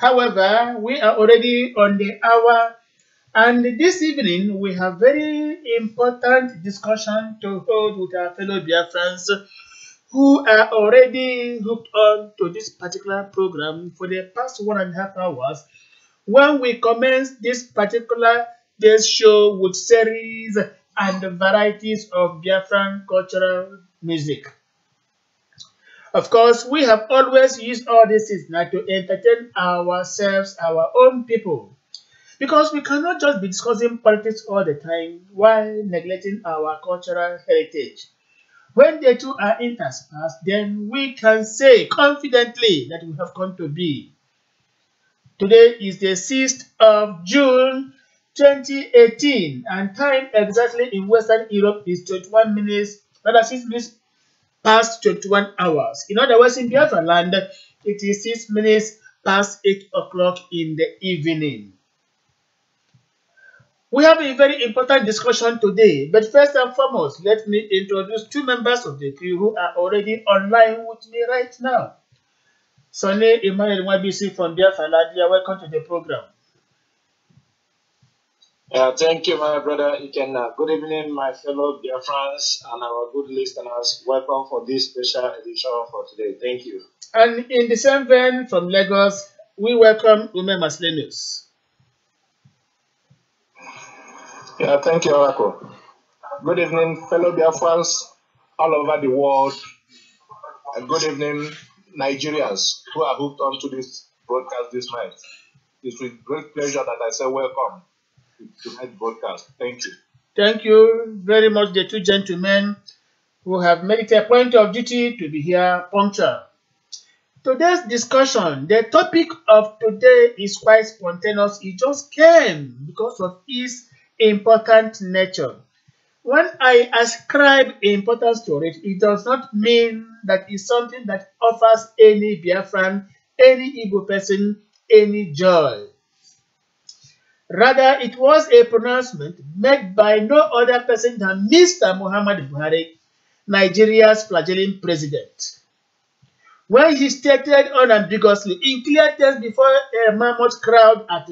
However, we are already on the hour, and this evening we have very important discussion to hold with our fellow Biafrans who are already hooked on to this particular program for the past 1.5 hours when we commence this particular day's show with series and varieties of Biafran cultural music. Of course, we have always used all this now to entertain ourselves, our own people, because we cannot just be discussing politics all the time while neglecting our cultural heritage. When the two are interspersed, then we can say confidently that we have come to be. Today is the 6th of June 2018, and time exactly in Western Europe is 21 minutes, rather 6 minutes past 21 hours. In other words, in Biafra land, it is 6 minutes past 8 o'clock in the evening. We have a very important discussion today, but first and foremost, let me introduce two members of the crew who are already online with me right now. Sonny Emmanuel Wabisi from Biafra land, welcome to the program. Thank you, my brother Ikenna. Good evening, my fellow Biafrans and our good listeners. Welcome for this special edition for today. Thank you. And in the same vein, from Lagos, we welcome Bim-Massob. Thank you, Oracle. Good evening, fellow Biafrans all over the world. And good evening, Nigerians who are hooked onto this broadcast this night. It's with great pleasure that I say welcome to tonight's broadcast. Thank you. Thank you very much, the two gentlemen who have made it a point of duty to be here punctual. Today's discussion, the topic of today is quite spontaneous. It just came because of its important nature. When I ascribe importance to it, it does not mean that it's something that offers any Biafran, any Igbo person, any joy. Rather, it was a pronouncement made by no other person than Mr. Muhammad Buhari, Nigeria's flagelling president, when he stated unambiguously in clear terms before a mammoth crowd at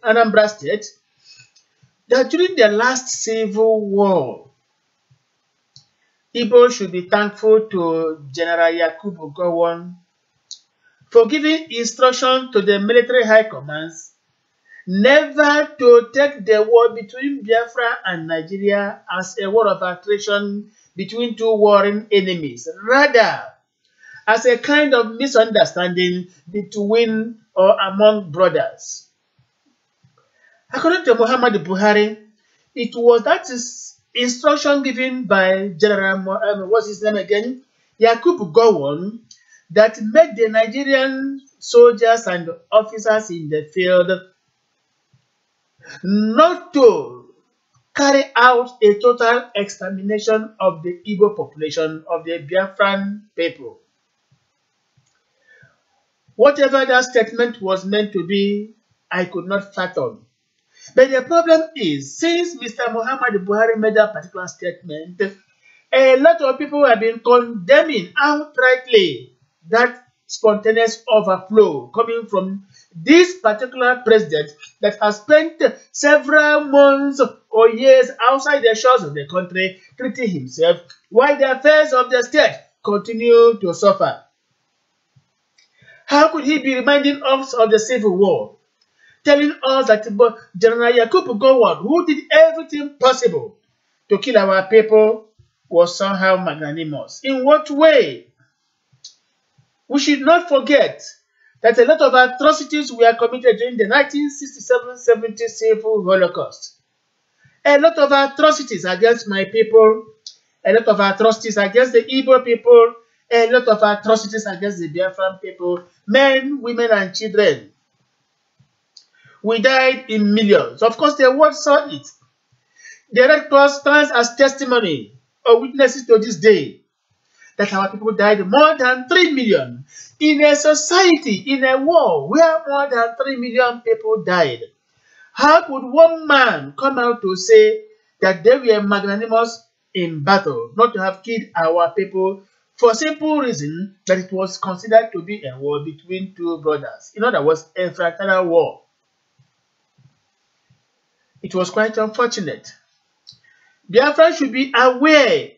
Anambra State, that during the last civil war, Igbo should be thankful to General Yakubu Gowon for giving instruction to the military high commands never to take the war between Biafra and Nigeria as a war of attrition between two warring enemies, rather as a kind of misunderstanding between or among brothers. According to Muhammad Buhari, it was that instruction given by General, what's his name again, Yakubu Gowon, that made the Nigerian soldiers and officers in the field not to carry out a total extermination of the Igbo population, of the Biafran people. Whatever that statement was meant to be, I could not fathom. But the problem is, since Mr. Muhammad Buhari made that particular statement, a lot of people have been condemning outrightly that spontaneous overflow coming from this particular president that has spent several months or years outside the shores of the country treating himself while the affairs of the state continue to suffer. How could he be reminding us of the civil war, telling us that General Yakubu Gowon, who did everything possible to kill our people, was somehow magnanimous? In what way? We should not forget that a lot of atrocities were committed during the 1967-70 civil Holocaust. A lot of atrocities against my people, a lot of atrocities against the Igbo people, a lot of atrocities against the Biafran people, men, women, and children. We died in millions. Of course, the world saw it. The Red Cross stands as testimony or witnesses to this day that our people died more than 3 million in a society, in a war where more than 3 million people died. How could one man come out to say that they were magnanimous in battle, not to have killed our people for simple reason that it was considered to be a war between two brothers. In other words, a fraternal war. It was quite unfortunate. Biafra should be aware,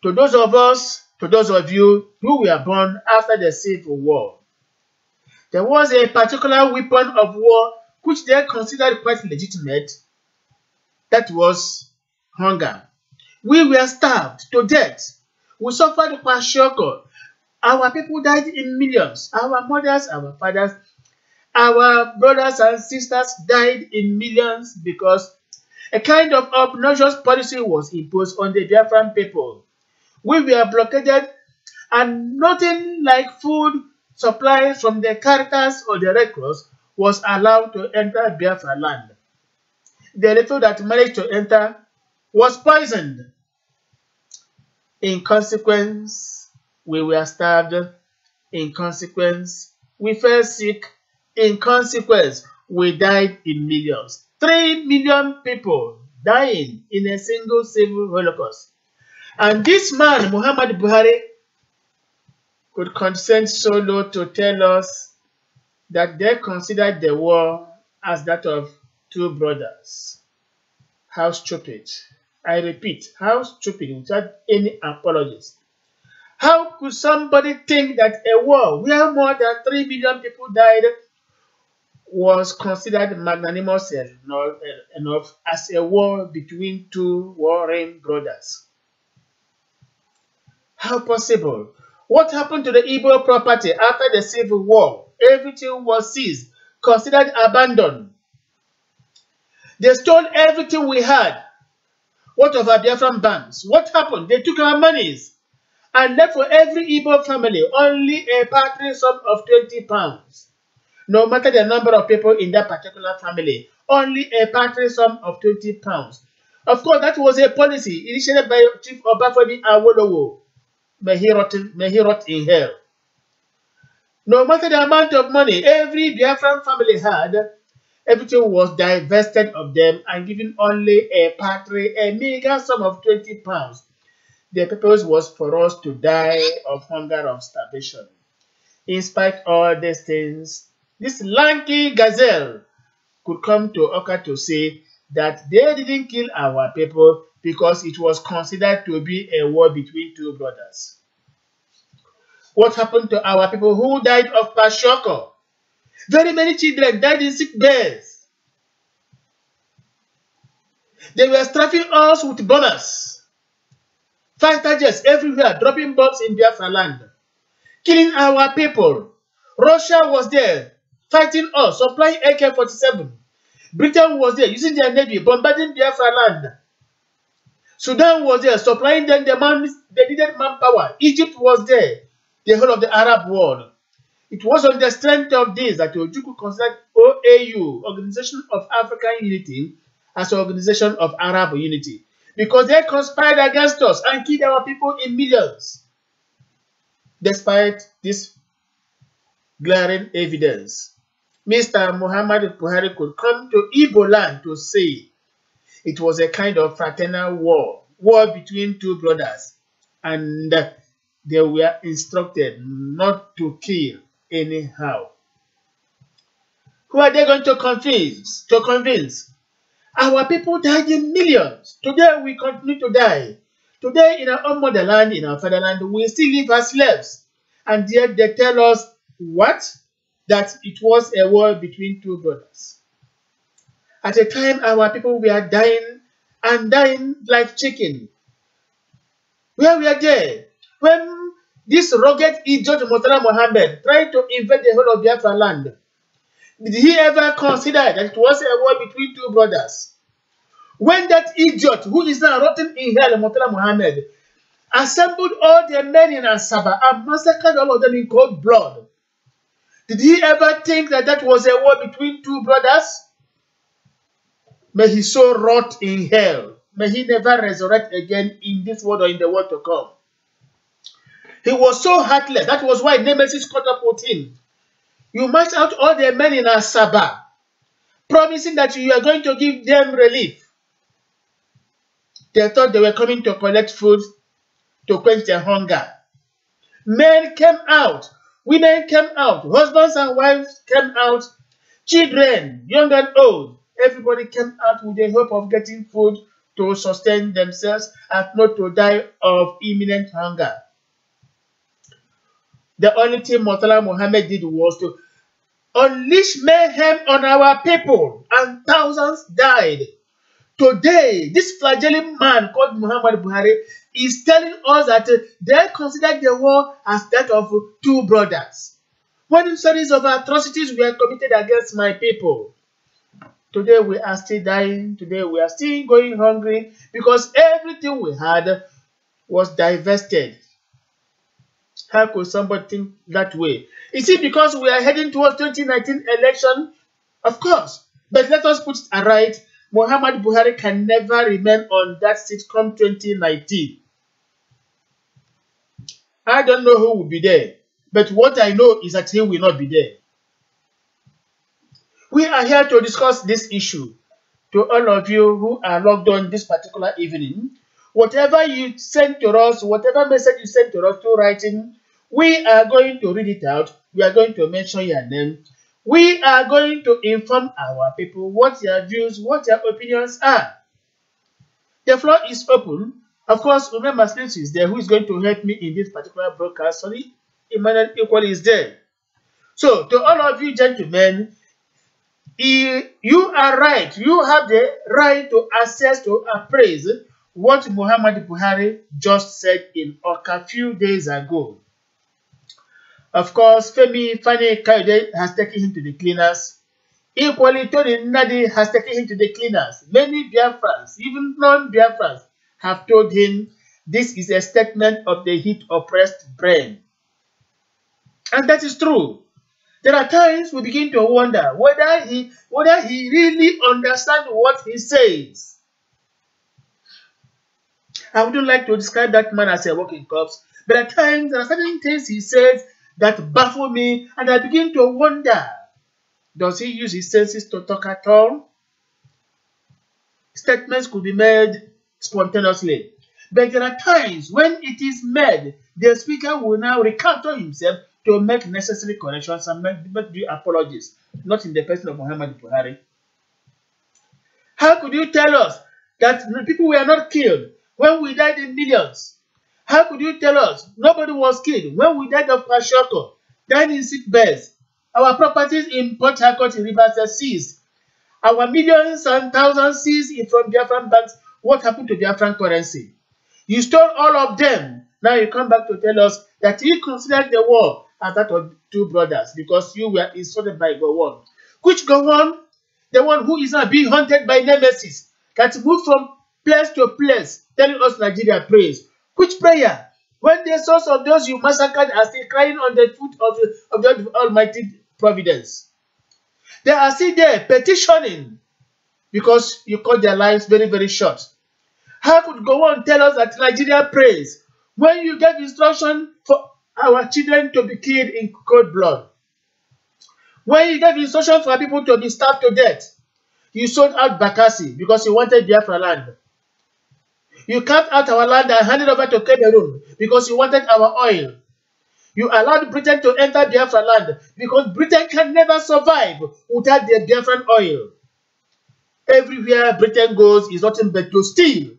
to those of us, to those of you who were born after the Civil War, there was a particular weapon of war which they considered quite legitimate. That was hunger. We were starved to death. We suffered kwashiorkor. Our people died in millions. Our mothers, our fathers, our brothers and sisters died in millions because a kind of obnoxious policy was imposed on the Biafran people. We were blockaded and nothing like food supplies from the Caritas or the Red Cross was allowed to enter Biafra land. The little that managed to enter was poisoned. In consequence, we were starved. In consequence, we fell sick. In consequence, we died in millions. 3 million people dying in a single civil holocaust. And this man, Muhammad Buhari, could condescend so low to tell us that they considered the war as that of two brothers. How stupid. I repeat, how stupid, without any apologies. How could somebody think that a war where more than 3 million people died was considered magnanimous enough as a war between two warring brothers? How possible? What happened to the Igbo property after the Civil War? Everything was seized, considered abandoned. They stole everything we had. What of our Biafran banks? What happened? They took our monies and left for every Igbo family only a paltry sum of 20 pounds. No matter the number of people in that particular family, only a paltry sum of 20 pounds. Of course, that was a policy initiated by Chief Obafemi Awolowo. May he rot in hell. No matter the amount of money every Biafran family had, everything was divested of them and given only a paltry, a meager sum of 20 pounds. The purpose was for us to die of hunger, of starvation. In spite of all these things, this lanky gazelle could come to Oka to say that they didn't kill our people because it was considered to be a war between two brothers. What happened to our people who died of kwashiorkor? Very many children died in sick beds. They were striking us with bombers, fighter jets everywhere, dropping bombs in Biafra land, killing our people. Russia was there fighting us, supplying AK-47. Britain was there using their navy, bombarding Biafra land. Sudan was there supplying them they needed manpower. Egypt was there, the whole of the Arab world. It was on the strength of this that Ojukwu considered OAU, Organization of African Unity, as an organization of Arab unity, because they conspired against us and killed our people in millions. Despite this glaring evidence, Mr. Muhammad Buhari could come to Igbo land to say it was a kind of fraternal war between two brothers, and they were instructed not to kill anyhow. Who are they going to convince? Our people died in millions. Today we continue to die. Today in our own motherland, in our fatherland, we still live as slaves. And yet they tell us what? That it was a war between two brothers. At a time our people were dying and dying like chicken. Where we are there? When this rugged idiot Murtala Mohammed tried to invade the whole of Biafra land, did he ever consider that it was a war between two brothers? When that idiot, who is now rotting in hell, Murtala Mohammed, assembled all the men in Asaba and massacred all of them in cold blood, did he ever think that that was a war between two brothers? May he so rot in hell. May he never resurrect again in this world or in the world to come. He was so heartless. That was why Nemesis caught up with him. You marched out all the men in Asaba, promising that you are going to give them relief. They thought they were coming to collect food, to quench their hunger. Men came out, women came out, husbands and wives came out, children, young and old, everybody came out with the hope of getting food to sustain themselves and not to die of imminent hunger. The only thing Murtala Muhammad did was to unleash mayhem on our people, and thousands died. Today, this flagelling man called Muhammad Buhari is telling us that they consider the war as that of two brothers. When series of atrocities were committed against my people, today we are still dying, today we are still going hungry because everything we had was divested. How could somebody think that way? Is it because we are heading towards 2019 election? Of course. But let us put it right. Muhammad Buhari can never remain on that seat come 2019. I don't know who will be there. But what I know is that he will not be there. We are here to discuss this issue. To all of you who are logged on this particular evening, whatever you send to us, whatever message you send to us through writing, we are going to read it out. We are going to mention your name. We are going to inform our people what your views, what your opinions are. The floor is open. Of course, Bim-Massob is there who is going to help me in this particular broadcast. Sorry, Emmanuel Equally is there. So, to all of you gentlemen, you are right. You have the right to access to appraise what Muhammad Buhari just said in Oka a few days ago. Of course, Femi Fani Kayode has taken him to the cleaners. Equally, Tony Nadi has taken him to the cleaners. Many Biafrans, even non-Biafrans, have told him this is a statement of the heat-oppressed brain. And that is true. There are times we begin to wonder whether he really understands what he says. I wouldn't like to describe that man as a walking corpse, but at times there are certain things he says that baffle me, and I begin to wonder, does he use his senses to talk at all? Statements could be made spontaneously, but there are times when it is made, the speaker will now recount himself to make necessary corrections and make due apologies, not in the person of Muhammad Buhari. How could you tell us that people were not killed when we died in millions? How could you tell us nobody was killed when we died of Kwashiorkor, died in sick beds? Our properties in Port Harcourt in Rivers are seized. Our millions and thousands seized from Biafran banks. What happened to Biafran currency? You stole all of them. Now you come back to tell us that you considered the war as that of two brothers because you were insulted by Gowon. Which Gowon? The one who is now being hunted by nemesis that moved from place to place telling us Nigeria prays. Which prayer? When the souls of those you massacred are still crying on the foot of the Almighty Providence. They are still there petitioning because you cut their lives very, very short. How could Gowon tell us that Nigeria prays when you gave instruction for our children to be killed in cold blood? When you gave instruction for people to be starved to death, you sold out Bakassi because you wanted Biafra land. You carved out our land and handed over to Cameroon because you wanted our oil. You allowed Britain to enter Biafra land because Britain can never survive without the Biafran oil. Everywhere Britain goes is nothing but to steal.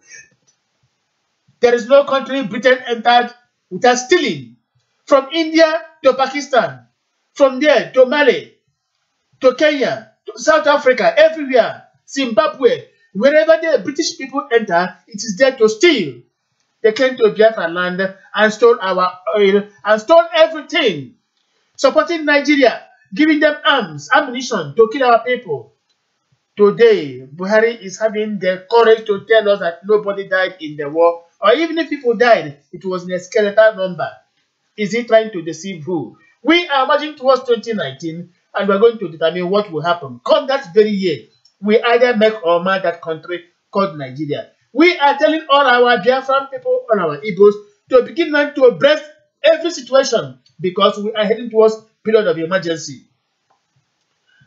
There is no country Britain entered without stealing. From India to Pakistan, from there to Mali, to Kenya, to South Africa, everywhere, Zimbabwe, wherever the British people enter, it is there to steal. They came to Biafra land and stole our oil and stole everything, supporting Nigeria, giving them arms, ammunition to kill our people. Today, Buhari is having the courage to tell us that nobody died in the war, or even if people died, it was in a skeletal number. Is he trying to deceive who? We are marching towards 2019, and we are going to determine what will happen. Come that very year, we either make or mar that country called Nigeria. We are telling all our Biafran people, all our Igbos, to begin now to breast every situation because we are heading towards period of emergency.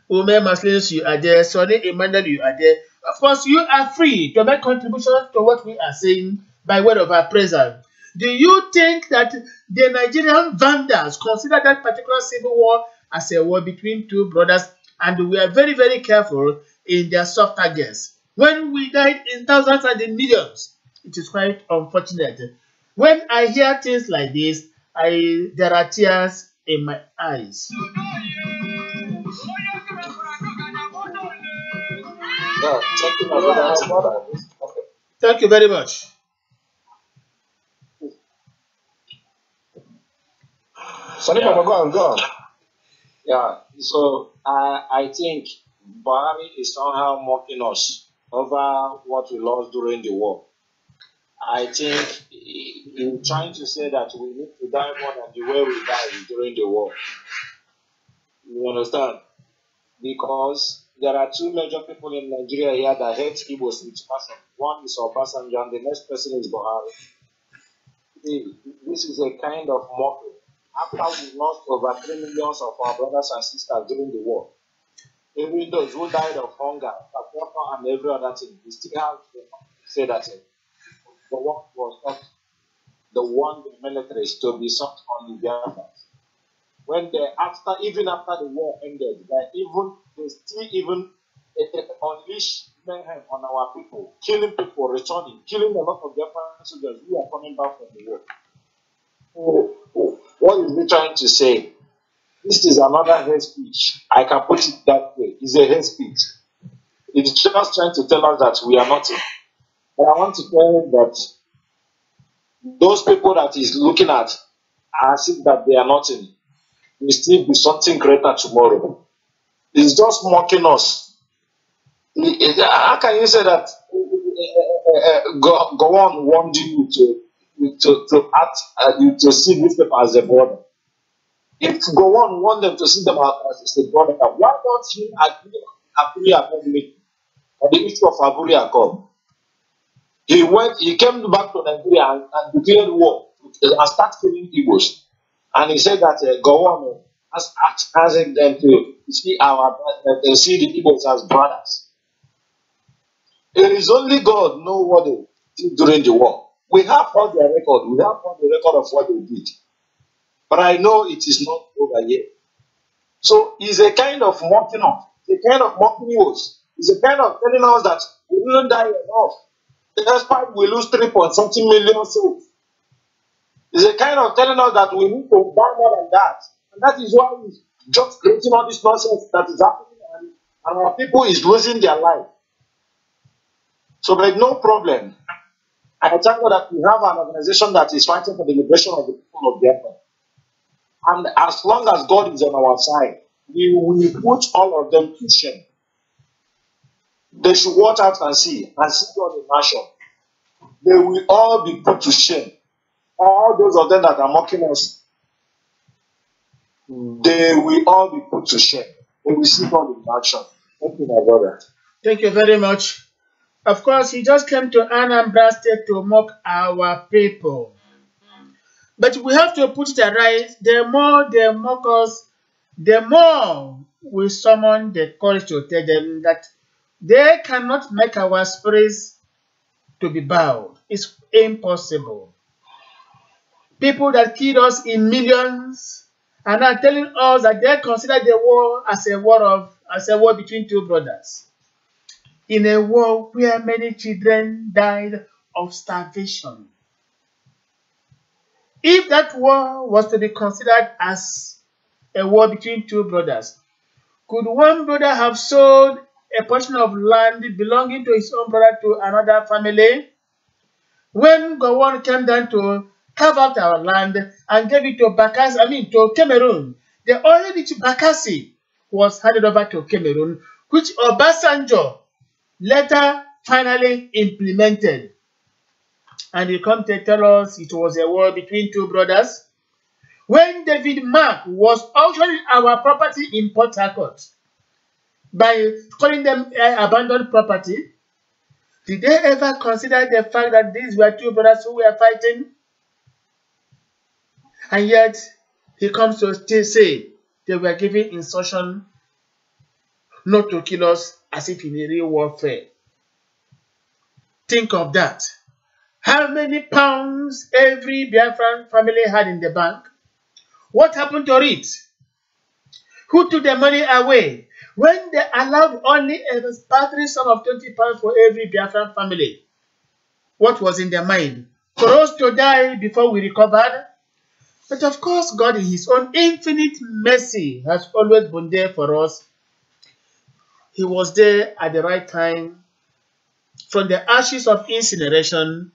Bim-Massob, you are there. Sonny Emmanuel, you are there. Of course, you are free to make contributions to what we are saying by word of appraisal. Do you think that the Nigerian vandals consider that particular civil war as a war between two brothers, and we are very, very careful in their soft targets? When we died in thousands and in millions, it is quite unfortunate. When I hear things like this, there are tears in my eyes. Yeah, thank you, my brother. Okay. Thank you very much. Sonny Yeah. Baba, go on. Yeah, so I think Buhari is somehow mocking us over what we lost during the war. I think he's trying to say that we need to die more than the way we died during the war. You understand? Because there are two major people in Nigeria here that hate Igbos with passion. One is Obasanjo and the next person is Buhari. This is a kind of mockery. After we lost over 3 million of our brothers and sisters during the war, even those who died of hunger, water, and every other thing, we still have to say that the war was not the one the militaries to be sought on the Biafra. When even after the war ended, they still even unleash mayhem on our people, killing people, returning, killing a lot of Biafran soldiers who are coming back from the war. So, what is he trying to say? This is another hate speech. I can put it that way. It's a hate speech. It's just trying to tell us that we are nothing. But I want to tell you that those people that he's looking at as if that they are nothing will still be something greater tomorrow. He's just mocking us. How can you say that go on wanting you to act to see this people as a brother? If Gowon want them to see them as a brother, why don't he agree Aburi meeting on the issue of Aburi Accord? He came back to Nigeria and declared war and started killing Igbos. And he said that Gowon has asking them to see see the Igbos as brothers. It is only God know what they did during the war. We have all their record. We have all the record of what they did. But I know it is not over yet. So it's a kind of mocking us. It's a kind of mocking us. It's a kind of telling us that we didn't die enough. Despite we lose 3.something million souls. It's a kind of telling us that we need to die more than that. And that is why we're just creating all this nonsense that is happening and our people is losing their life. So there's no problem. I thank God that we have an organization that is fighting for the liberation of the people of Biafra. And as long as God is on our side, we will put all of them to shame. They should watch out and see God in action. They will all be put to shame. All those of them that are mocking us, they will all be put to shame. They will see God in action. Thank you, my brother. Thank you very much. Of course, he just came to Anambra State to mock our people. But we have to put it right. The more they mock us, the more we summon the courage to tell them that they cannot make our spirits to be bowed. It's impossible. People that killed us in millions are now telling us that they consider the war as a war between two brothers. In a war where many children died of starvation. If that war was to be considered as a war between two brothers, could one brother have sold a portion of land belonging to his own brother to another family? When Gowon came down to carve out our land and gave it to Cameroon, the oil rich Bakassi was handed over to Cameroon, which Obasanjo later finally implemented. And he come to tell us it was a war between two brothers. When David Mark was auctioning our property in Port Harcourt by calling them abandoned property, did they ever consider the fact that these were two brothers who were fighting? And yet, he comes to still say they were giving instruction not to kill us as if in a real warfare. Think of that. How many pounds every Biafran family had in the bank? What happened to it? Who took the money away? When they allowed only a paltry sum of 20 pounds for every Biafran family, what was in their mind? For us to die before we recovered? But of course, God in his own infinite mercy has always been there for us. He was there at the right time. From the ashes of incineration,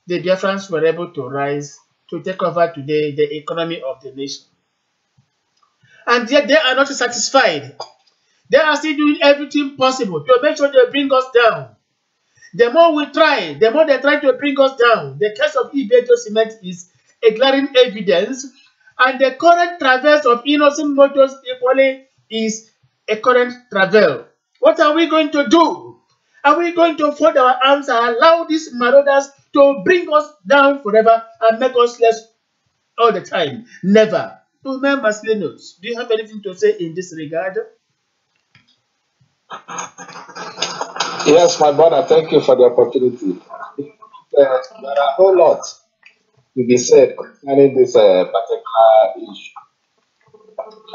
the Biafrans were able to rise to take over today the economy of the nation. And yet they are not satisfied. They are still doing everything possible to make sure they bring us down. The more we try, the more they try to bring us down. The case of Ibeto Cement is a glaring evidence, and the current travails of innocent motors equally is a current travail. What are we going to do? Are we going to fold our arms and allow these marauders to bring us down forever and make us less all the time? Never. To Bim-Massob, do you have anything to say in this regard? Yes, my brother, thank you for the opportunity. There are a whole lot to be said concerning this particular issue,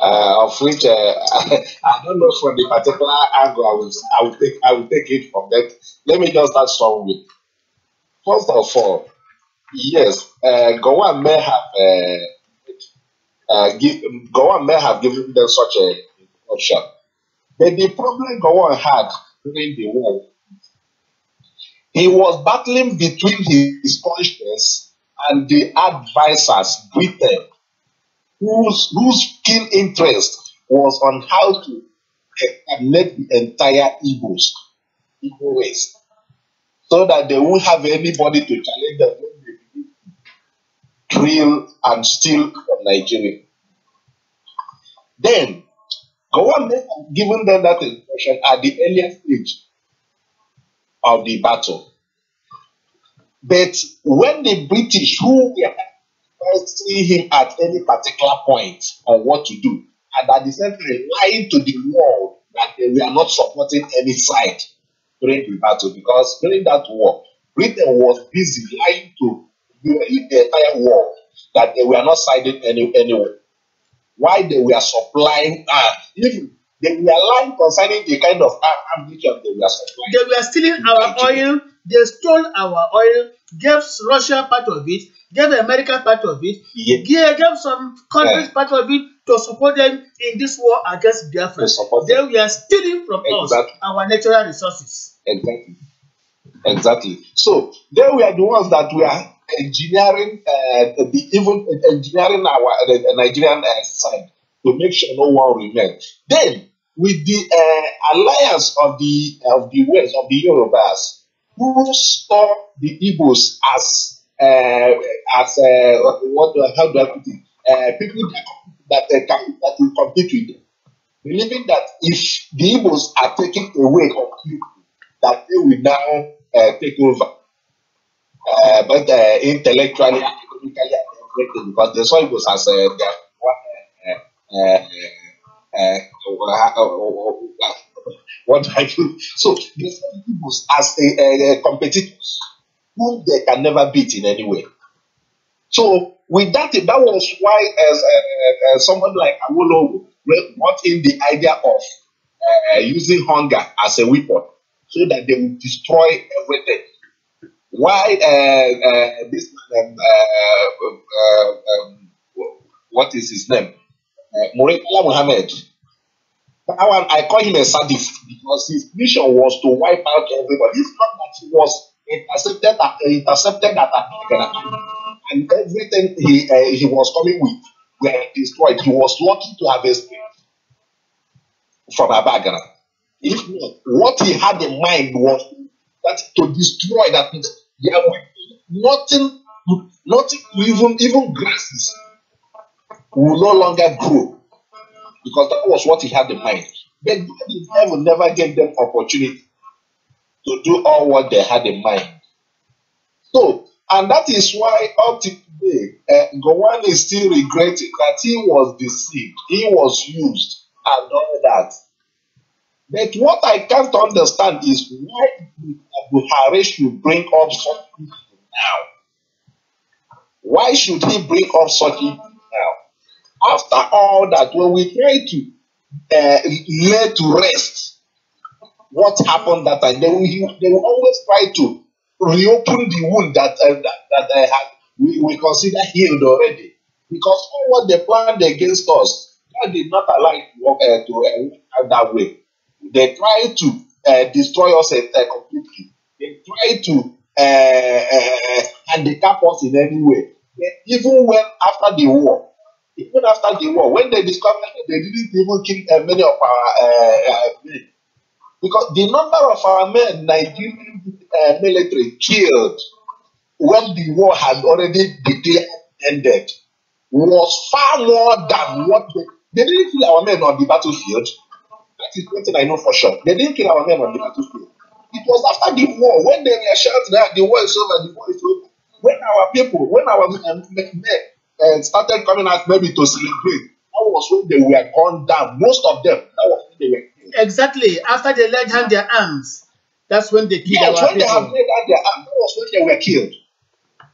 of which I don't know from the particular angle I will take it from that. Let me just start strong with. First of all, yes, Gowan may have Gowan may have given them such a option, but the problem Gowan had during the war, he was battling between his conscience and the advisors, Britain, whose keen interest was on how to exterminate the entire Igbo race, so that they won't have anybody to challenge them when they begin to drill and steal from Nigeria. Then, Gowon may have given them that impression at the earliest stage of the battle. But when the British, who were seeing him at any particular point on what to do, and at the same time lying to the world that they were not supporting any side during the battle, because during that war, Britain was busy lying to the entire world that they were not siding anywhere. Why they were supplying even they were lying concerning the kind of ammunition they were supplying. They were stealing our oil, they stole our oil, gave Russia part of it, gave America part of it, gave some countries part of it to support them in this war against Biafra. They were stealing from us our natural resources. Exactly. So they were the ones that were engineering, even engineering the Nigerian side to make sure no one remains. Then, with the alliance of the West, of the Yorubas, who saw the Igbos as how do I put it? People that will compete with them, believing that if the Igbos are taken away completely, that they will now take over. But intellectually, economically, everything, because the soil was as what I do. So the soil was as a competitors whom they can never beat in any way. So with that, that was why as someone like Awolowo brought in the idea of using hunger as a weapon, so that they will destroy everything. Why this what is his name? Murtala Muhammad. That one, I call him a sadist because his mission was to wipe out everybody. It's not that he was intercepted at and everything he was coming with were destroyed. He was lucky to have escaped from Abagana. If not, what he had in mind was that to destroy that place. There nothing, even grasses will no longer grow, because that was what he had in mind. But God will never give them opportunity to do all what they had in mind. So, and that is why up to today, Gowon is still regretting that he was deceived, he was used, and all that. But what I can't understand is why Buhari should bring up something now? Why should he bring up such issues now? After all that, when we try to lay to rest what happened that time, they will always try to reopen the wound we consider healed already. Because all what they planned against us, God did not allow it to work out that way. They try to destroy us completely. They try to handicap us in any way. Even after the war, when they discovered that they didn't even kill many of our men, because the number of our men, Nigerian military killed when the war had already declared ended, was far more than what they didn't kill our men on the battlefield. That is one thing I know for sure. They didn't kill our men on the battlefield. It was after the war, when they were shouting that the war is over, the war is over. When our men started coming out maybe to celebrate, that was when they were gunned down. Most of them, that was when they were killed. Exactly. After they laid down their arms, that's when they killed our when people. they have laid down their arms, that was when they were killed.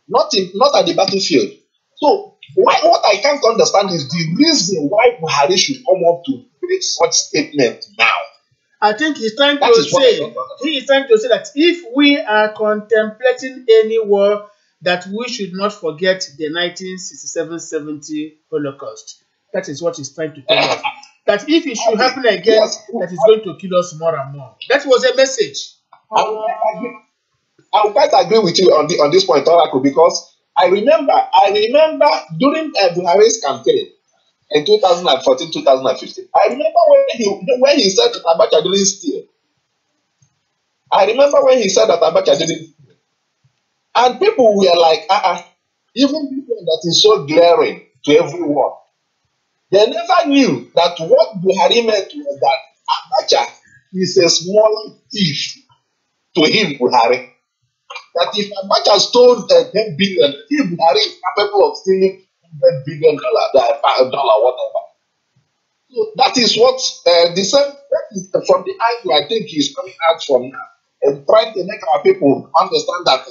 Not at the battlefield. So what I can't understand is the reason why Buhari should come up to make such statement now. I think he's trying to say that if we are contemplating any war, that we should not forget the 1967-70 Holocaust. That is what he's trying to tell us. That if it should happen again, that is going to kill us more and more. That was a message. I would quite agree with you on this point, Oracle, because I remember during Buhari's campaign in 2014, 2015. I remember when he said that Abacha didn't steal. And people were like, even people that is so glaring to everyone. They never knew that what Buhari meant was that Abacha is a small thief to him, Buhari. That if Abacha stole 10 billion, if Buhari is capable of stealing $100 billion, whatever. So that is what the same from the angle I think he's coming out from now, and trying to make our people understand that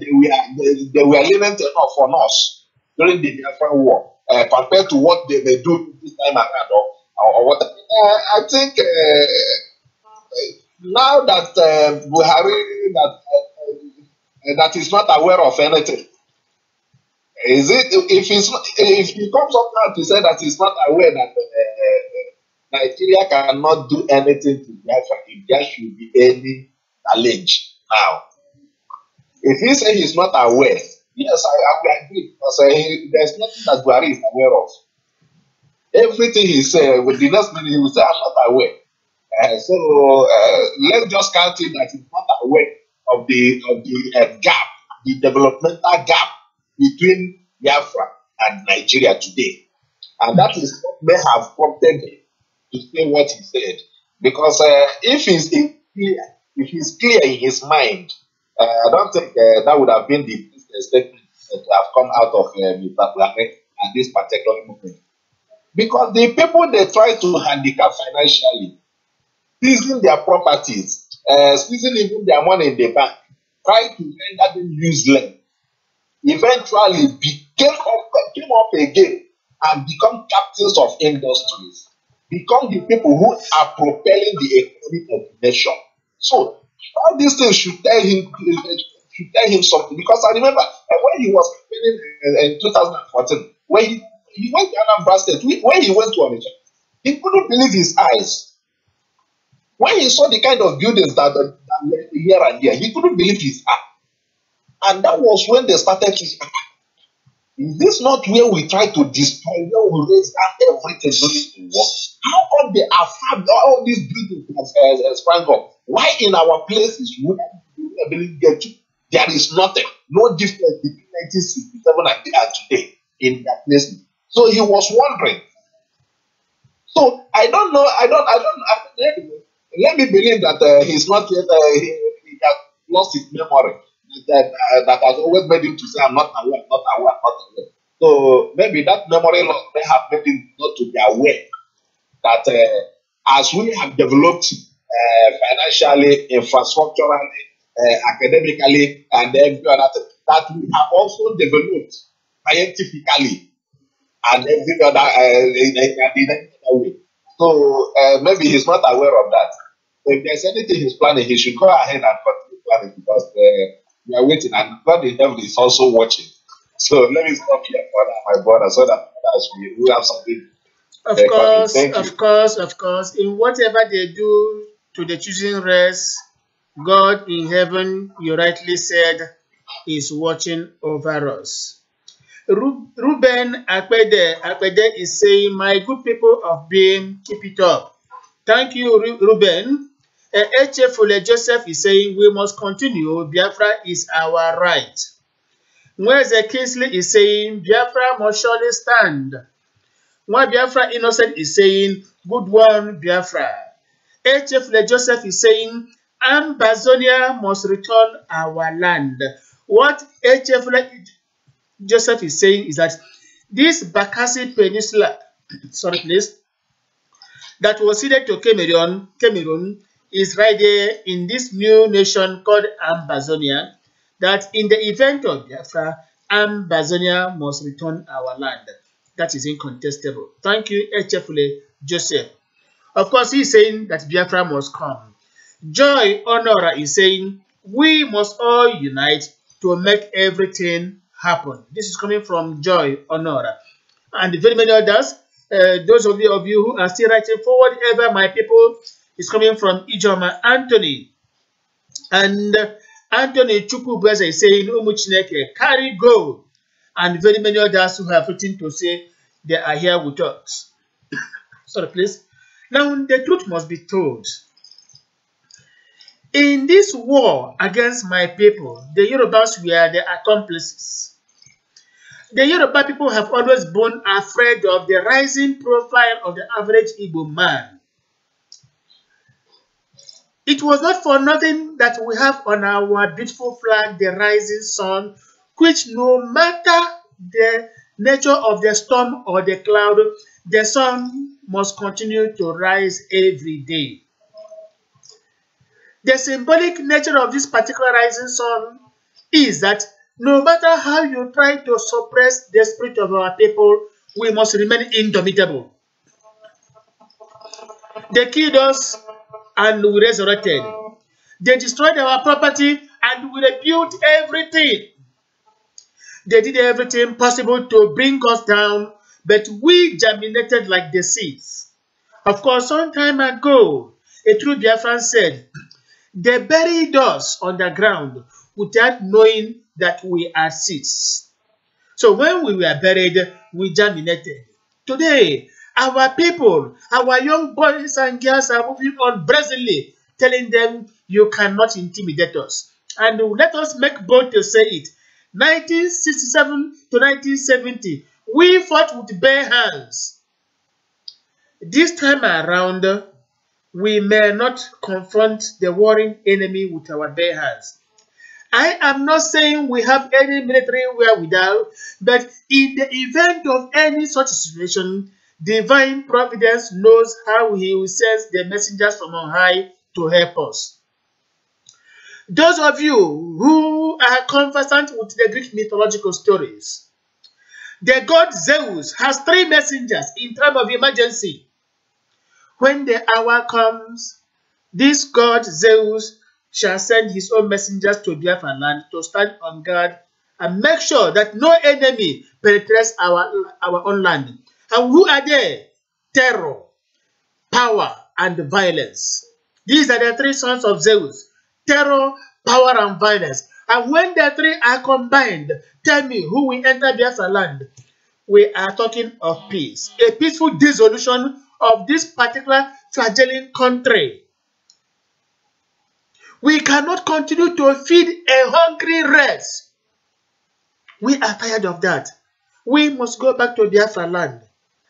they were lenient enough on us during the Biafra war, compared to what they may do this time around or what. I think now that Buhari that is not aware of anything. Is it if he comes up now to say that he's not aware that Nigeria cannot do anything to Biafra, if there should be any challenge now? If he say he's not aware, yes, I will agree, because there's nothing that Buhari is aware of. Everything he said, with the next minute he will say, I'm not aware. So let's just count it that he's not aware of the gap, the developmental gap between Biafra and Nigeria today. And that is what may have prompted him to say what he said. Because if he's clear in his mind, I don't think that would have been the statement that have come out of Mr. Buhari at this particular moment. Because the people they try to handicap financially, seizing their properties, seizing even their money in the bank, trying to render them useless, eventually came up again and become captains of industries, become the people who are propelling the economy of the nation. So all these things should tell him something. Because I remember when he was campaigning in 2014, when he went to Anambra State, when he went to Onitsha, he couldn't believe his eyes. When he saw the kind of buildings that were here and there, he couldn't believe his eyes. And that was when they started to say, is this not where we try to destroy, where we raise down everything during the war? How come they affirmed all these buildings have sprang up? Why in our places we didn't get to? There is nothing, no difference between 1967 and today in their places. So he was wondering. So I don't know. Let me believe that he's not yet. He has lost his memory. That has always made him to say, "I'm not aware, not aware, not aware." So maybe that memory loss may have made him not to be aware that as we have developed financially, infrastructurally, academically and every other thing, that we have also developed scientifically and every other in any other way. So maybe he's not aware of that. If there's anything he's planning, he should go ahead and continue planning because we are waiting and God in heaven is also watching. So let me stop here for that, my brother, so that others will have something Of coming. course, Thank of you. course, of course. In whatever they do to the choosing race, God in heaven, you rightly said, is watching over us. Ruben Akpede is saying, my good people of Bim, keep it up. Thank you, Ruben. Echefule Joseph is saying, we must continue. Biafra is our right. Mweze Kingsley is saying, Biafra must surely stand. One Biafra Innocent is saying, good one, Biafra. Echefule Joseph is saying, Ambazonia must return our land. What Echefule Joseph is saying is that this Bakassi Peninsula, sorry please, that was ceded to Cameroon is right there in this new nation called Ambazonia, that in the event of Biafra, Ambazonia must return our land. That is incontestable. Thank you, Echefule Joseph. Of course, he's saying that Biafra must come. Joy Honora is saying, we must all unite to make everything happen. This is coming from Joy Honora. And very many others, those of you who are still writing forward, ever my people, is coming from Ijoma Anthony. And Anthony Chukwubeze is saying, Umuchineke, carry go. And very many others who have written to say they are here with us. Sorry, please. Now, the truth must be told. In this war against my people, the Yorubas were the accomplices. The Yoruba people have always been afraid of the rising profile of the average Igbo man. It was not for nothing that we have on our beautiful flag the rising sun, which no matter the nature of the storm or the cloud, the sun must continue to rise every day. The symbolic nature of this particular rising sun is that no matter how you try to suppress the spirit of our people, we must remain indomitable. They killed us and we resurrected. They destroyed our property and we rebuilt everything. They did everything possible to bring us down, but we germinated like the seeds. Of course, some time ago, a true Biafran said, they buried us underground without knowing that we are seeds. So when we were buried, we germinated. Today, our people, our young boys and girls are moving on brazenly, telling them you cannot intimidate us. And let us make bold to say it. 1967 to 1970, we fought with bare hands. This time around, we may not confront the warring enemy with our bare hands. I am not saying we have any military wherewithal, but in the event of any such situation, divine providence knows how he will send the messengers from on high to help us. Those of you who are conversant with the Greek mythological stories, the god Zeus has 3 messengers in time of emergency. When the hour comes, this god Zeus shall send his own messengers to Biafra land to stand on guard and make sure that no enemy penetrates our own land. And who are they? Terror, power, and violence. These are the 3 sons of Zeus. Terror, power, and violence. And when the 3 are combined, tell me who will enter Biafra land. We are talking of peace. A peaceful dissolution of this particular flagelling country. We cannot continue to feed a hungry race. We are tired of that. We must go back to Biafra land.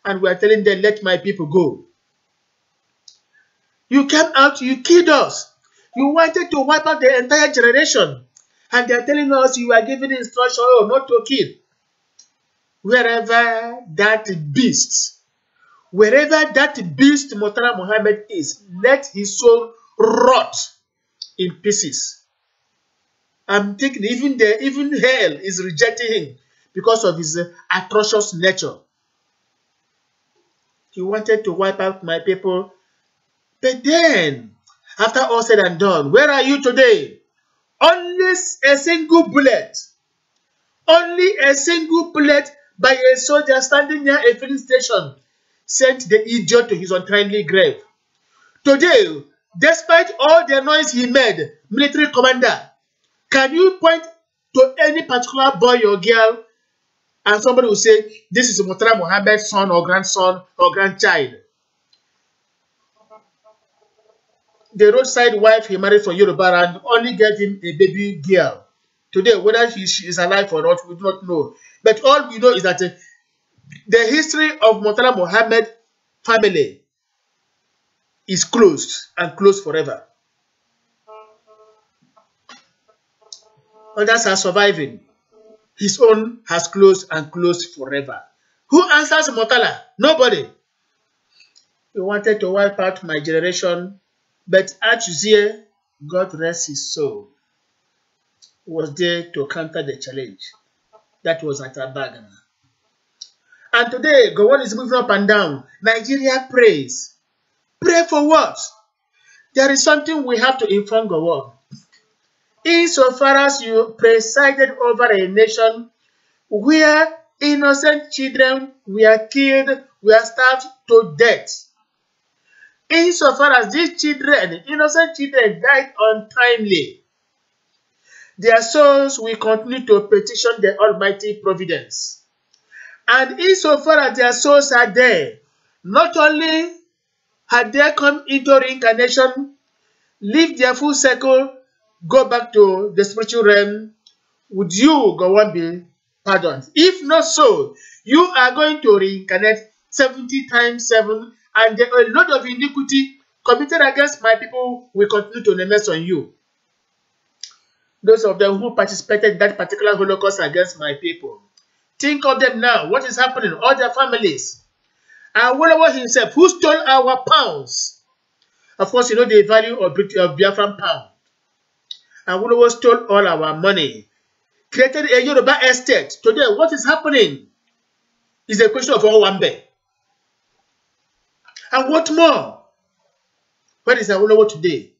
And we are telling them, let my people go. You came out, you killed us. You wanted to wipe out the entire generation. And they are telling us you are giving instruction, oh, not to kill. Wherever that beast, Murtala Muhammad is, let his soul rot in pieces. I'm thinking even hell is rejecting him because of his atrocious nature. He wanted to wipe out my people. But then, after all said and done, where are you today? Only a single bullet. Only a single bullet by a soldier standing near a filling station sent the idiot to his untimely grave. Today, despite all the noise he made, military commander, can you point to any particular boy or girl and somebody will say, this is Murtala Muhammad's son or grandson or grandchild? The roadside wife he married from Yoruba and only gave him a baby girl. Today, whether she is alive or not, we do not know. But all we know is that the history of Murtala Muhammad family is closed and closed forever. Others are surviving. His own has closed and closed forever. Who answers Murtala? Nobody. He wanted to wipe out my generation, but Achuzie, God rest his soul, was there to counter the challenge. That was at Abagana. And today, Gowon is moving up and down. Nigeria prays. Pray for what? There is something we have to inform Gowon. Insofar as you presided over a nation where innocent children were killed, were starved to death. Insofar as these children, innocent children, died untimely, their souls will continue to petition the Almighty Providence. And insofar as their souls are there, not only had they come into reincarnation, leave their full circle, go back to the spiritual realm, would you go on be pardoned? If not so, you are going to reincarnate 70 times 7, and a lot of iniquity committed against my people will continue to remain on you. Those of them who participated in that particular Holocaust against my people, think of them now. What is happening? All their families. And Awolowo himself, who stole our pounds. Of course, you know the value of Biafran pound. And Awolowo stole all our money. Created a Yoruba estate. Today, what is happening is a question of Owambe. And what more? Where is Awolowo today?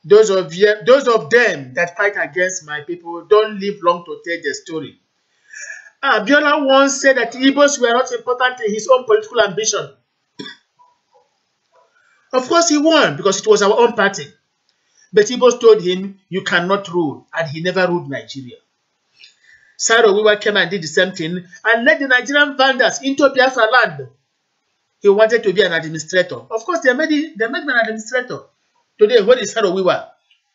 Those of them that fight against my people don't live long to tell the story. Abiola once said that Igbos were not important in his own political ambition. Of course he won because it was our own party. But Igbos told him, you cannot rule, and he never ruled Nigeria. Saro Wiwa came and did the same thing and led the Nigerian vandals into Biafra land. He wanted to be an administrator. Of course, they made him an administrator. Today, what is Saro Wiwa?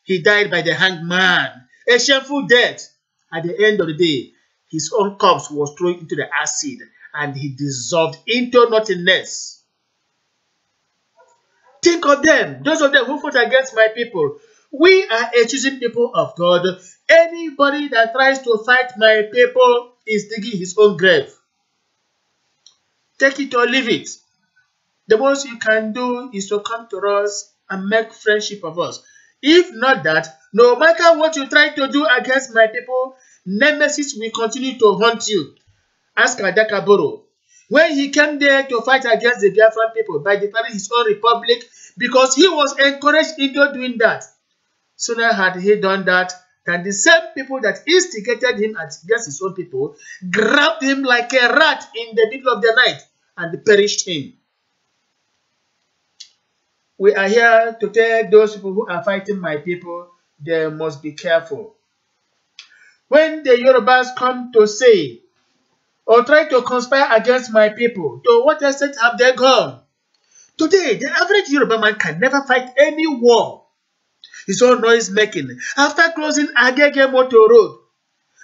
He died by the hanged man. A shameful death. At the end of the day, his own corpse was thrown into the acid and he dissolved into nothingness. Think of them, those of them who fought against my people. We are a chosen people of God. Anybody that tries to fight my people is digging his own grave. Take it or leave it. The most you can do is to come to us and make friendship of us. If not that, no matter what you try to do against my people, nemesis will continue to haunt you. Ask Adakaboro. When he came there to fight against the Biafran people by declaring his own republic, because he was encouraged into doing that. Sooner had he done that than the same people that instigated him against his own people grabbed him like a rat in the middle of the night and perished him. We are here to tell those people who are fighting my people, they must be careful. When the Yorubas come to say or try to conspire against my people, to what extent have they gone? Today, the average Yoruba man can never fight any war. His own noise making. After closing Agege Motor Road,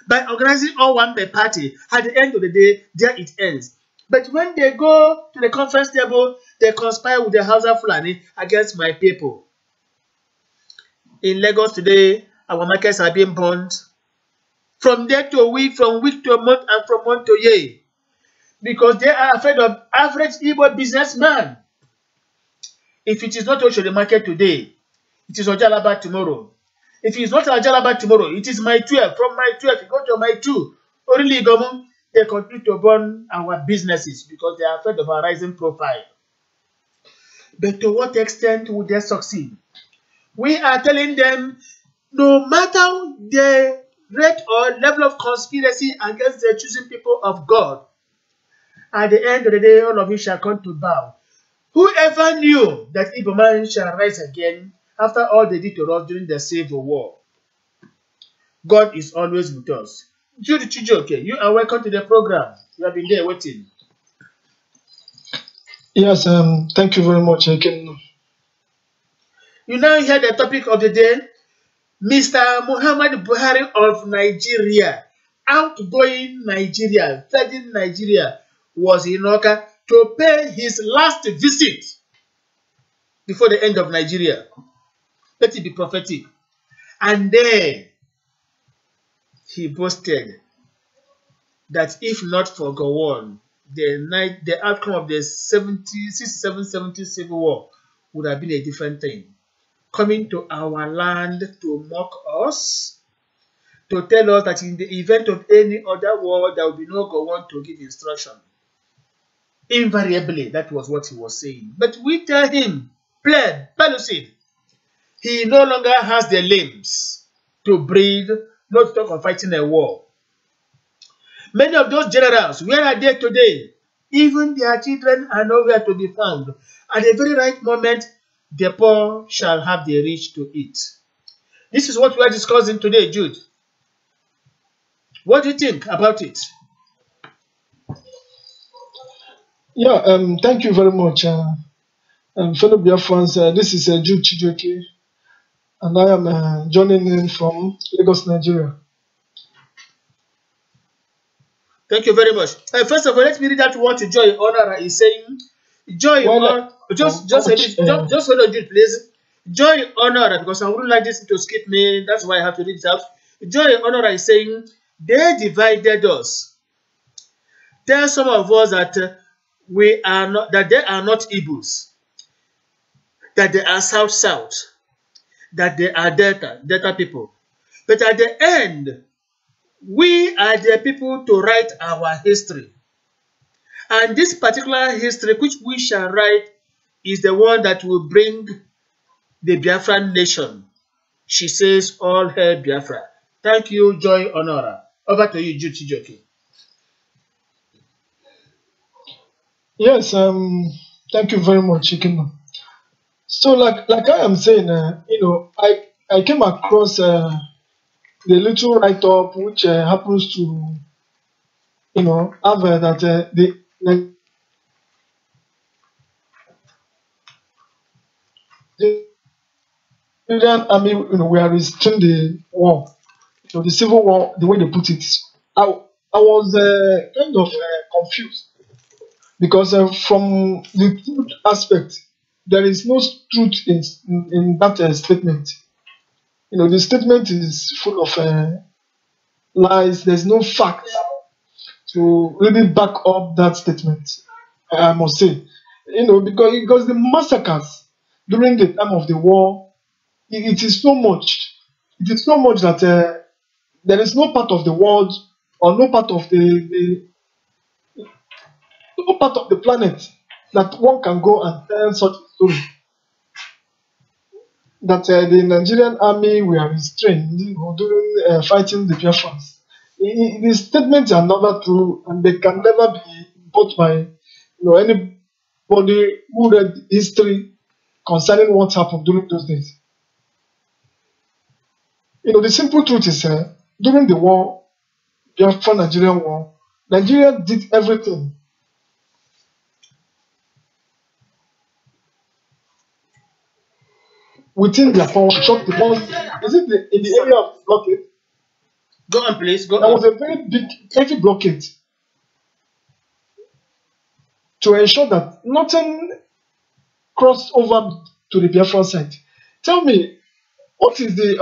by organizing all one party, at the end of the day, there it ends. But when they go to the conference table, they conspire with the Hausa Fulani against my people. In Lagos today, our markets are being burned. From day to week, from week to month, and from month to year. Because they are afraid of average Igbo businessman. If it is not Oshodi market today, it is Ojalaba tomorrow. If it's not Ajalaba tomorrow, it is my 12. From my 12, you go to my 2. Only government, they continue to burn our businesses because they are afraid of our rising profile. But to what extent would they succeed? We are telling them no matter the rate or level of conspiracy against the choosing people of God, at the end of the day, all of you shall come to bow. Whoever knew that Igbo man shall rise again after all they did to us during the Civil War? God is always with us. Jude Chijoke, you are welcome to the program. You have been there waiting. Yes, thank you very much. You now hear the topic of the day. Mr. Muhammad Buhari of Nigeria, outgoing Nigeria, threatening Nigeria, was in Oka to pay his last visit before the end of Nigeria. Let it be prophetic. And then he boasted that if not for Gowon, the outcome of the 67-70 Civil War would have been a different thing. Coming to our land to mock us, to tell us that in the event of any other war, there will be no Gowon to give instruction. Invariably, that was what he was saying. But we tell him, pleb, Pelusin, he no longer has the limbs to breathe, not to talk of fighting a war. Many of those generals, where are they today? Even their children are nowhere to be found. At the very right moment, the poor shall have the rich to eat. This is what we are discussing today, Jude. What do you think about it? Yeah, thank you very much, fellow Biafrans. This is Jude Chijoke, and I am joining in from Lagos, Nigeria. Thank you very much. First of all, let me read out what Joy Honora is saying. Joy, just hold on, Jude, please. Joy Honora, because I wouldn't like this to skip me. That's why I have to read it out. Joy Honora is saying they divided us. Tell some of us that we are not, that they are not Igbos, that they are South, that they are Delta people. But at the end, we are the people to write our history. And this particular history, which we shall write, is the one that will bring the Biafran nation. She says, all hail Biafra. Thank you, Joy Honora. Over to you, Jude Chijoke. Yes, thank you very much, Ikino. So, like I am saying, I came across the little write-up which happens to, have that the Nigerian army, we are restraining the war, the civil war, the way they put it. I was kind of confused because from the truth aspect, there is no truth in that statement. The statement is full of lies. There's no fact to really back up that statement, I must say. Because the massacres during the time of the war, it is so much. It is so much that there is no part of the world or no part of no part of the planet that one can go and tell such a story. That the Nigerian army were restrained during fighting the Biafrans. The statements are never true, and they can never be bought by anybody who read history concerning what happened during those days. The simple truth is during the war, Biafra-Nigerian war, Nigeria did everything within their power to shut the bombs. Is it in the area of the blockade? Go on, please. Go There on. was a very big, heavy blockade to ensure that nothing crossed over to the Biafran side. Tell me, what is the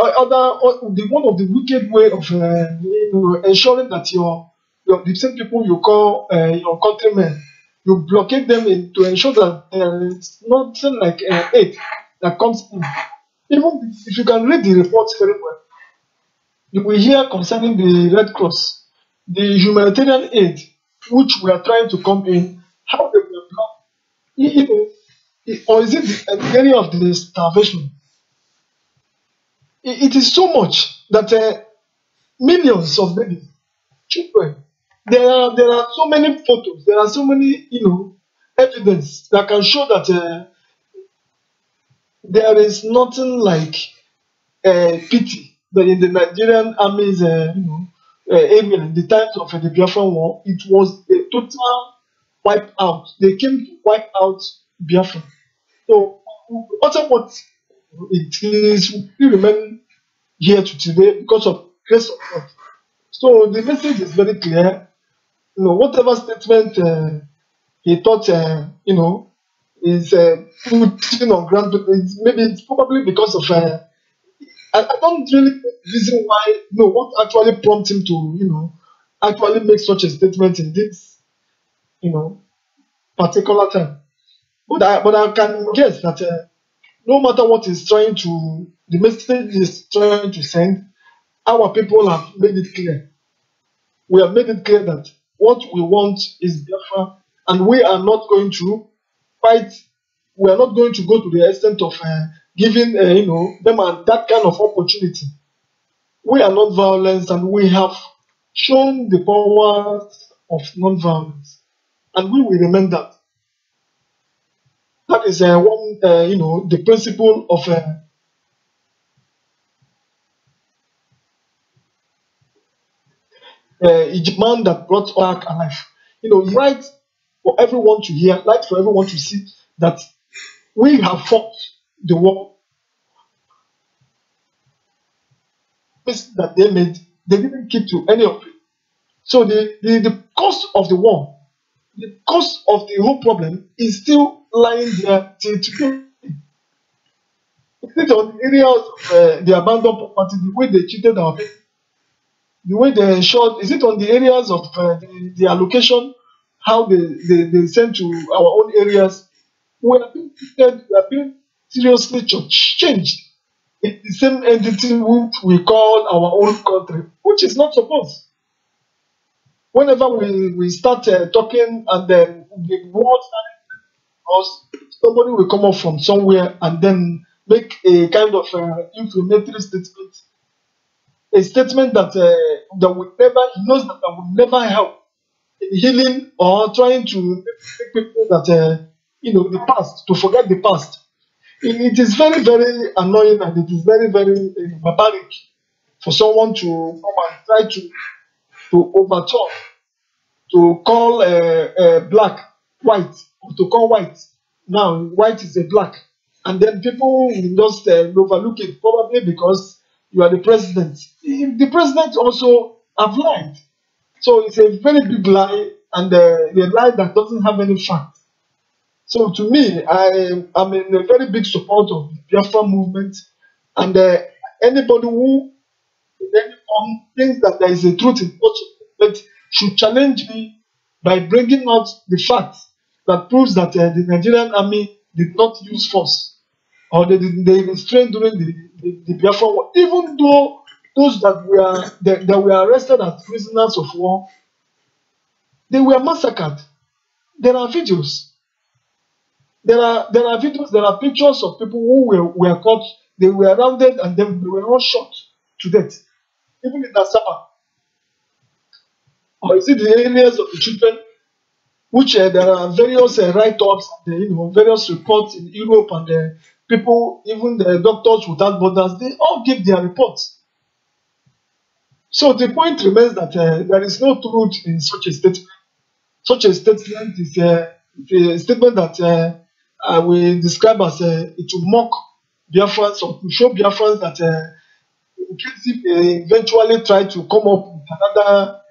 one of the wicked way of ensuring that the same people you call your countrymen, you blockade them to ensure that there is nothing like aid that comes in Even if you can read the reports very well, you will hear concerning the Red Cross, the humanitarian aid which we are trying to come in, how they will block, you know, or is it the area of the starvation? It is so much that millions of babies, children, there are so many photos, there are so many evidence that can show that there is nothing like pity. But in the Nigerian army's area, in the times of the Biafran war, it was a total wipe out. They came to wipe out Biafra. So, also what it is, we remain here to today because of grace of God. So the message is very clear. Whatever statement he thought, is putting on ground, maybe it's probably because of. I don't really know the reason why. No, what actually prompted him to, actually make such a statement in this, you know, particular time. But I can guess that no matter what he's trying to, the message is trying to send, our people have made it clear. We have made it clear that what we want is Biafra, and we are not going to fight. We are not going to go to the extent of giving, them that kind of opportunity. We are not violence, and we have shown the power of non-violence, and we will remain that. That is one, the principle of a man that brought back alive. He writes for everyone to hear, like for everyone to see that we have fought the war that they made. They didn't keep to any of it. So the cost of the war, the cost of the whole problem is still lying there till today. Is it on the areas of the abandoned property, the way they cheated our people, the way they ensured, is it on the areas of the allocation, how they send to our own areas? We are being treated, we are being seriously changed in the same entity which we call our own country, which is not supposed. Whenever we start talking and then the world us, somebody will come up from somewhere and then make a kind of inflammatory statement, a statement that would never, he knows that would never help in healing or trying to make people that the past, to forget the past. It is very, very annoying, and it is very, very barbaric for someone to come and try to overturn, to call black white, or to call white now white is a black, and then people will just overlook it, probably because you are the president. The president also have lied, so it's a very big lie, and a lie that doesn't have any fact. So to me, I'm in a very big support of the Biafra movement, and anybody who thinks that there is a truth in such a movement should challenge me by bringing out the facts that proves that the Nigerian army did not use force, or they restrained during the Biafra war, even though those that were arrested as prisoners of war, they were massacred. There are videos. There are videos. There are pictures of people who were caught. They were rounded and then they were all shot to death. Even in Asaba, or is it the areas of the children, which there are various write-ups, various reports in Europe, and people, even the Doctors Without Borders, they all give their reports. So the point remains that there is no truth in such a statement. Such a statement is a statement that we describe as it will mock Biafrans, or to show Biafrans that in case if they eventually try to come up with another,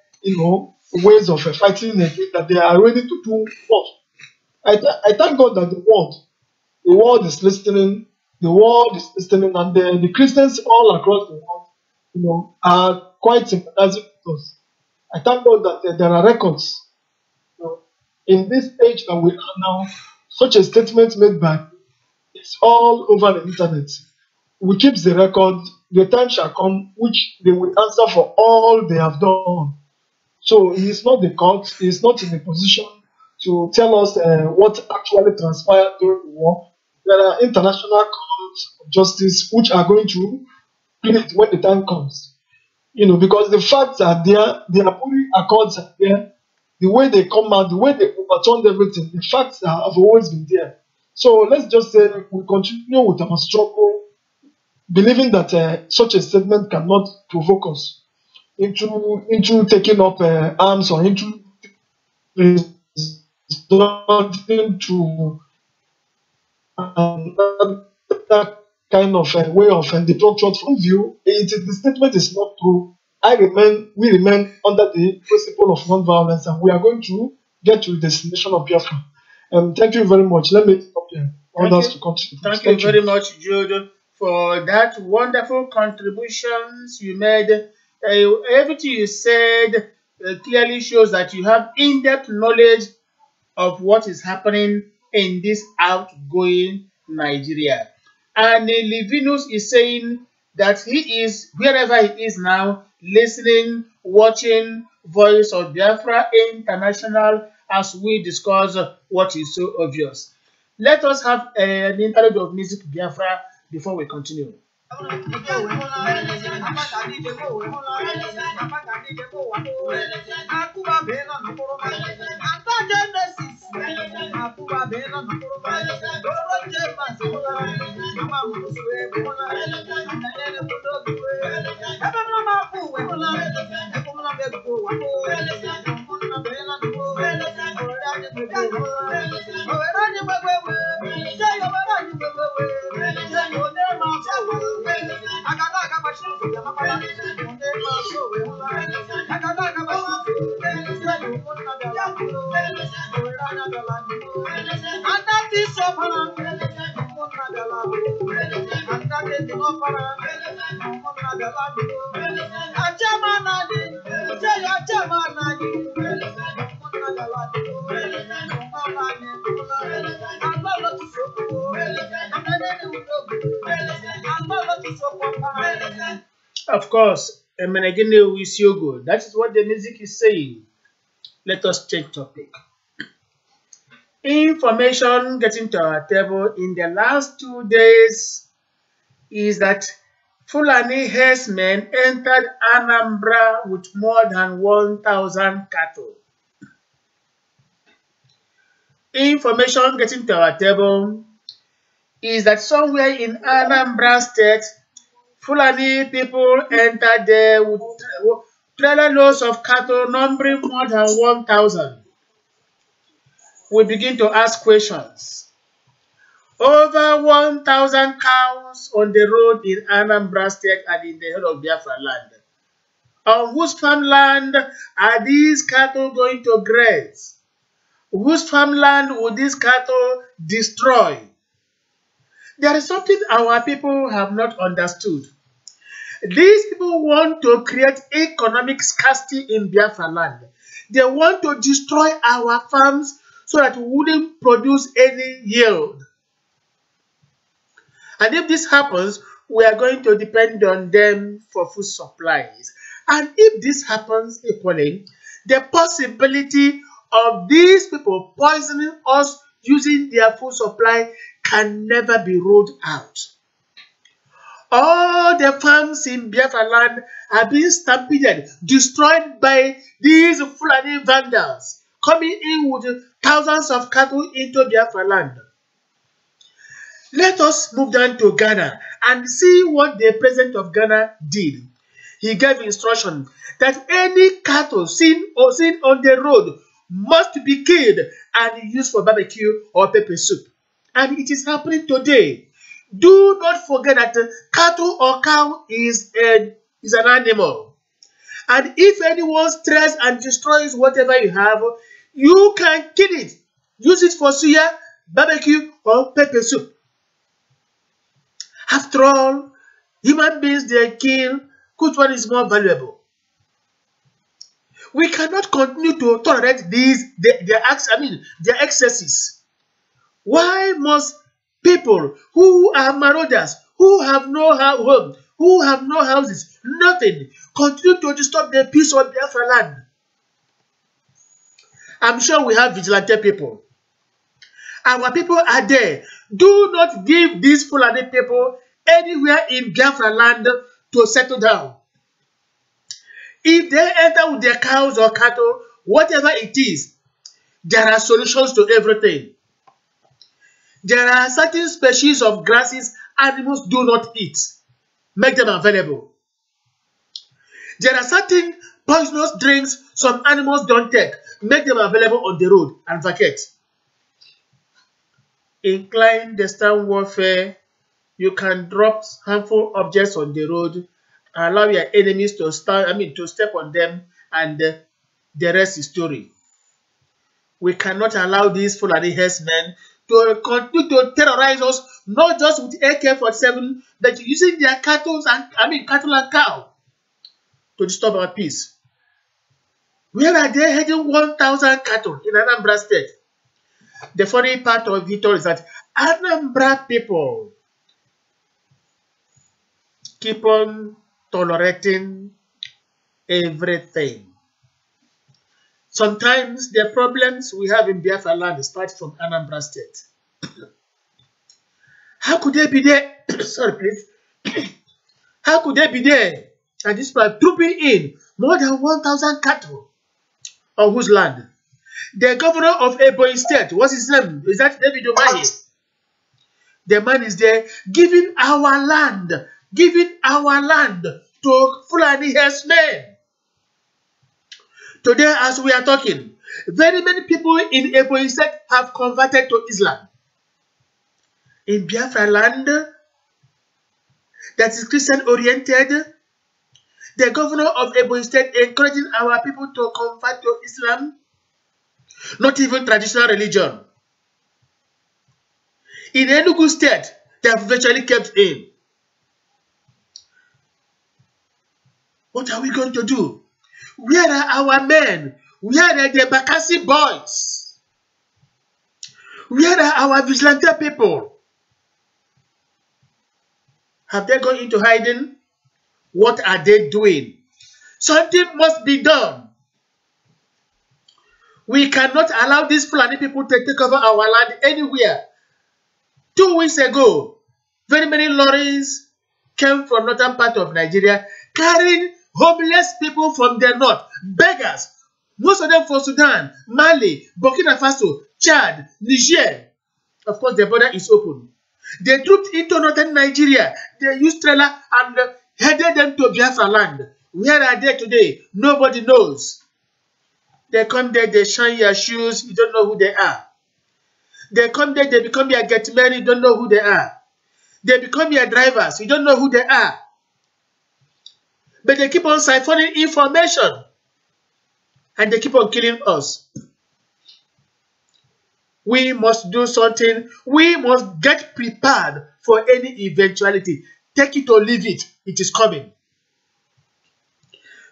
ways of fighting against, that they are ready to do what. I thank God that the world is listening, and the Christians all across the world, are quite sympathizing with us. I thank God that there are records. In this age that we are now, such a statement made by, it's all over the internet. we keep the record. The time shall come which they will answer for all they have done. So he is not the court. He is not in a position to tell us what actually transpired during the war. There are international courts of justice which are going to plead when the time comes. Because the facts are there, the Apuri Accords are there, the way they come out, the way they overturned everything, the facts have always been there. So let's just say we continue with our struggle, believing that such a statement cannot provoke us into taking up arms or into resorting to that kind of way of departure from view. The statement is not true. We remain under the principle of non-violence, and we are going to get to the destination of Biafra. Thank you very much. Let me stop here. Others to contribute. Thank you very much, Jude, for that wonderful contributions you made. Everything you said clearly shows that you have in-depth knowledge of what is happening in this outgoing Nigeria. And Livinus is saying that he is, wherever he is now, listening, watching Voice of Biafra International as we discuss what is so obvious. Let us have an interlude of music Biafra before we continue. Of course, Emenegene Wisiogo. That is what the music is saying. Let us change topic. Information getting to our table in the last 2 days is that Fulani herdsmen entered Anambra with more than 1,000 cattle. Information getting to our table is that somewhere in Anambra State, Fulani people entered there with trailer loads of cattle numbering more than 1,000. We begin to ask questions. Over 1,000 cows on the road in Anambra State and in the whole of Biafra land. On whose farmland are these cattle going to graze? Whose farmland will these cattle destroy? There is something our people have not understood. These people want to create economic scarcity in Biafra land. They want to destroy our farms so that we wouldn't produce any yield. And if this happens, we are going to depend on them for food supplies. And if this happens equally, the possibility of these people poisoning us using their food supply can never be ruled out. All the farms in Biafra land are being stampeded, destroyed by these Fulani vandals, coming in with thousands of cattle into Biafra land. Let us move down to Ghana and see what the president of Ghana did. He gave instruction that any cattle seen on the road must be killed and used for barbecue or pepper soup. And it is happening today. Do not forget that cattle or cow is an animal. And if anyone strays and destroys whatever you have, you can kill it. Use it for suya, barbecue, or pepper soup. After all, human beings they kill, which one is more valuable? We cannot continue to tolerate their excesses. Why must people who are marauders, who have no home, who have no houses, nothing, continue to disturb the peace of Biafra land. I'm sure we have vigilante people. Our people are there. Do not give these Fulani people anywhere in Biafra land to settle down. If they enter with their cows or cattle, whatever it is, there are solutions to everything. There are certain species of grasses animals do not eat. Make them available. There are certain poisonous drinks some animals don't take. Make them available on the road and vacate. In clandestine warfare, you can drop harmful objects on the road, allow your enemies to step on them, and the rest is story. We cannot allow these Fulani herdsmen to continue to terrorize us, not just with AK-47, but using their cattle and cow to disturb our peace. Where are they heading 1,000 cattle in Anambra State? The funny part of it all is that Anambra people keep on tolerating everything. Sometimes the problems we have in Biafra land start from Anambra State. How could they be there? Sorry, please. How could they be there? And this people trooping in more than 1,000 cattle on whose land? The governor of Ebonyi State, what's his name? Is that David Umahi? The man is there giving our land to Fulani herdsmen. Today, as we are talking, very many people in Ebonyi State have converted to Islam. In Biafra land, that is Christian-oriented, the governor of Ebonyi State encouraging our people to convert to Islam, not even traditional religion. In Enugu State, they have virtually kept in. What are we going to do? Where are our men? Where are the Bakassi boys? Where are our vigilante people? Have they gone into hiding? What are they doing? Something must be done. We cannot allow these Fulani people to take over our land anywhere. 2 weeks ago, very many lorries came from northern part of Nigeria carrying homeless people from the north, beggars, most of them from Sudan, Mali, Burkina Faso, Chad, Niger. Of course, the border is open. They trooped into northern Nigeria. They used trailer and headed them to Biafra land. Where are they today? Nobody knows. They come there, they shine your shoes, you don't know who they are. They come there, they become your get married, you don't know who they are. They become your drivers, you don't know who they are. But they keep on siphoning information. And they keep on killing us. We must do something. We must get prepared for any eventuality. Take it or leave it. It is coming.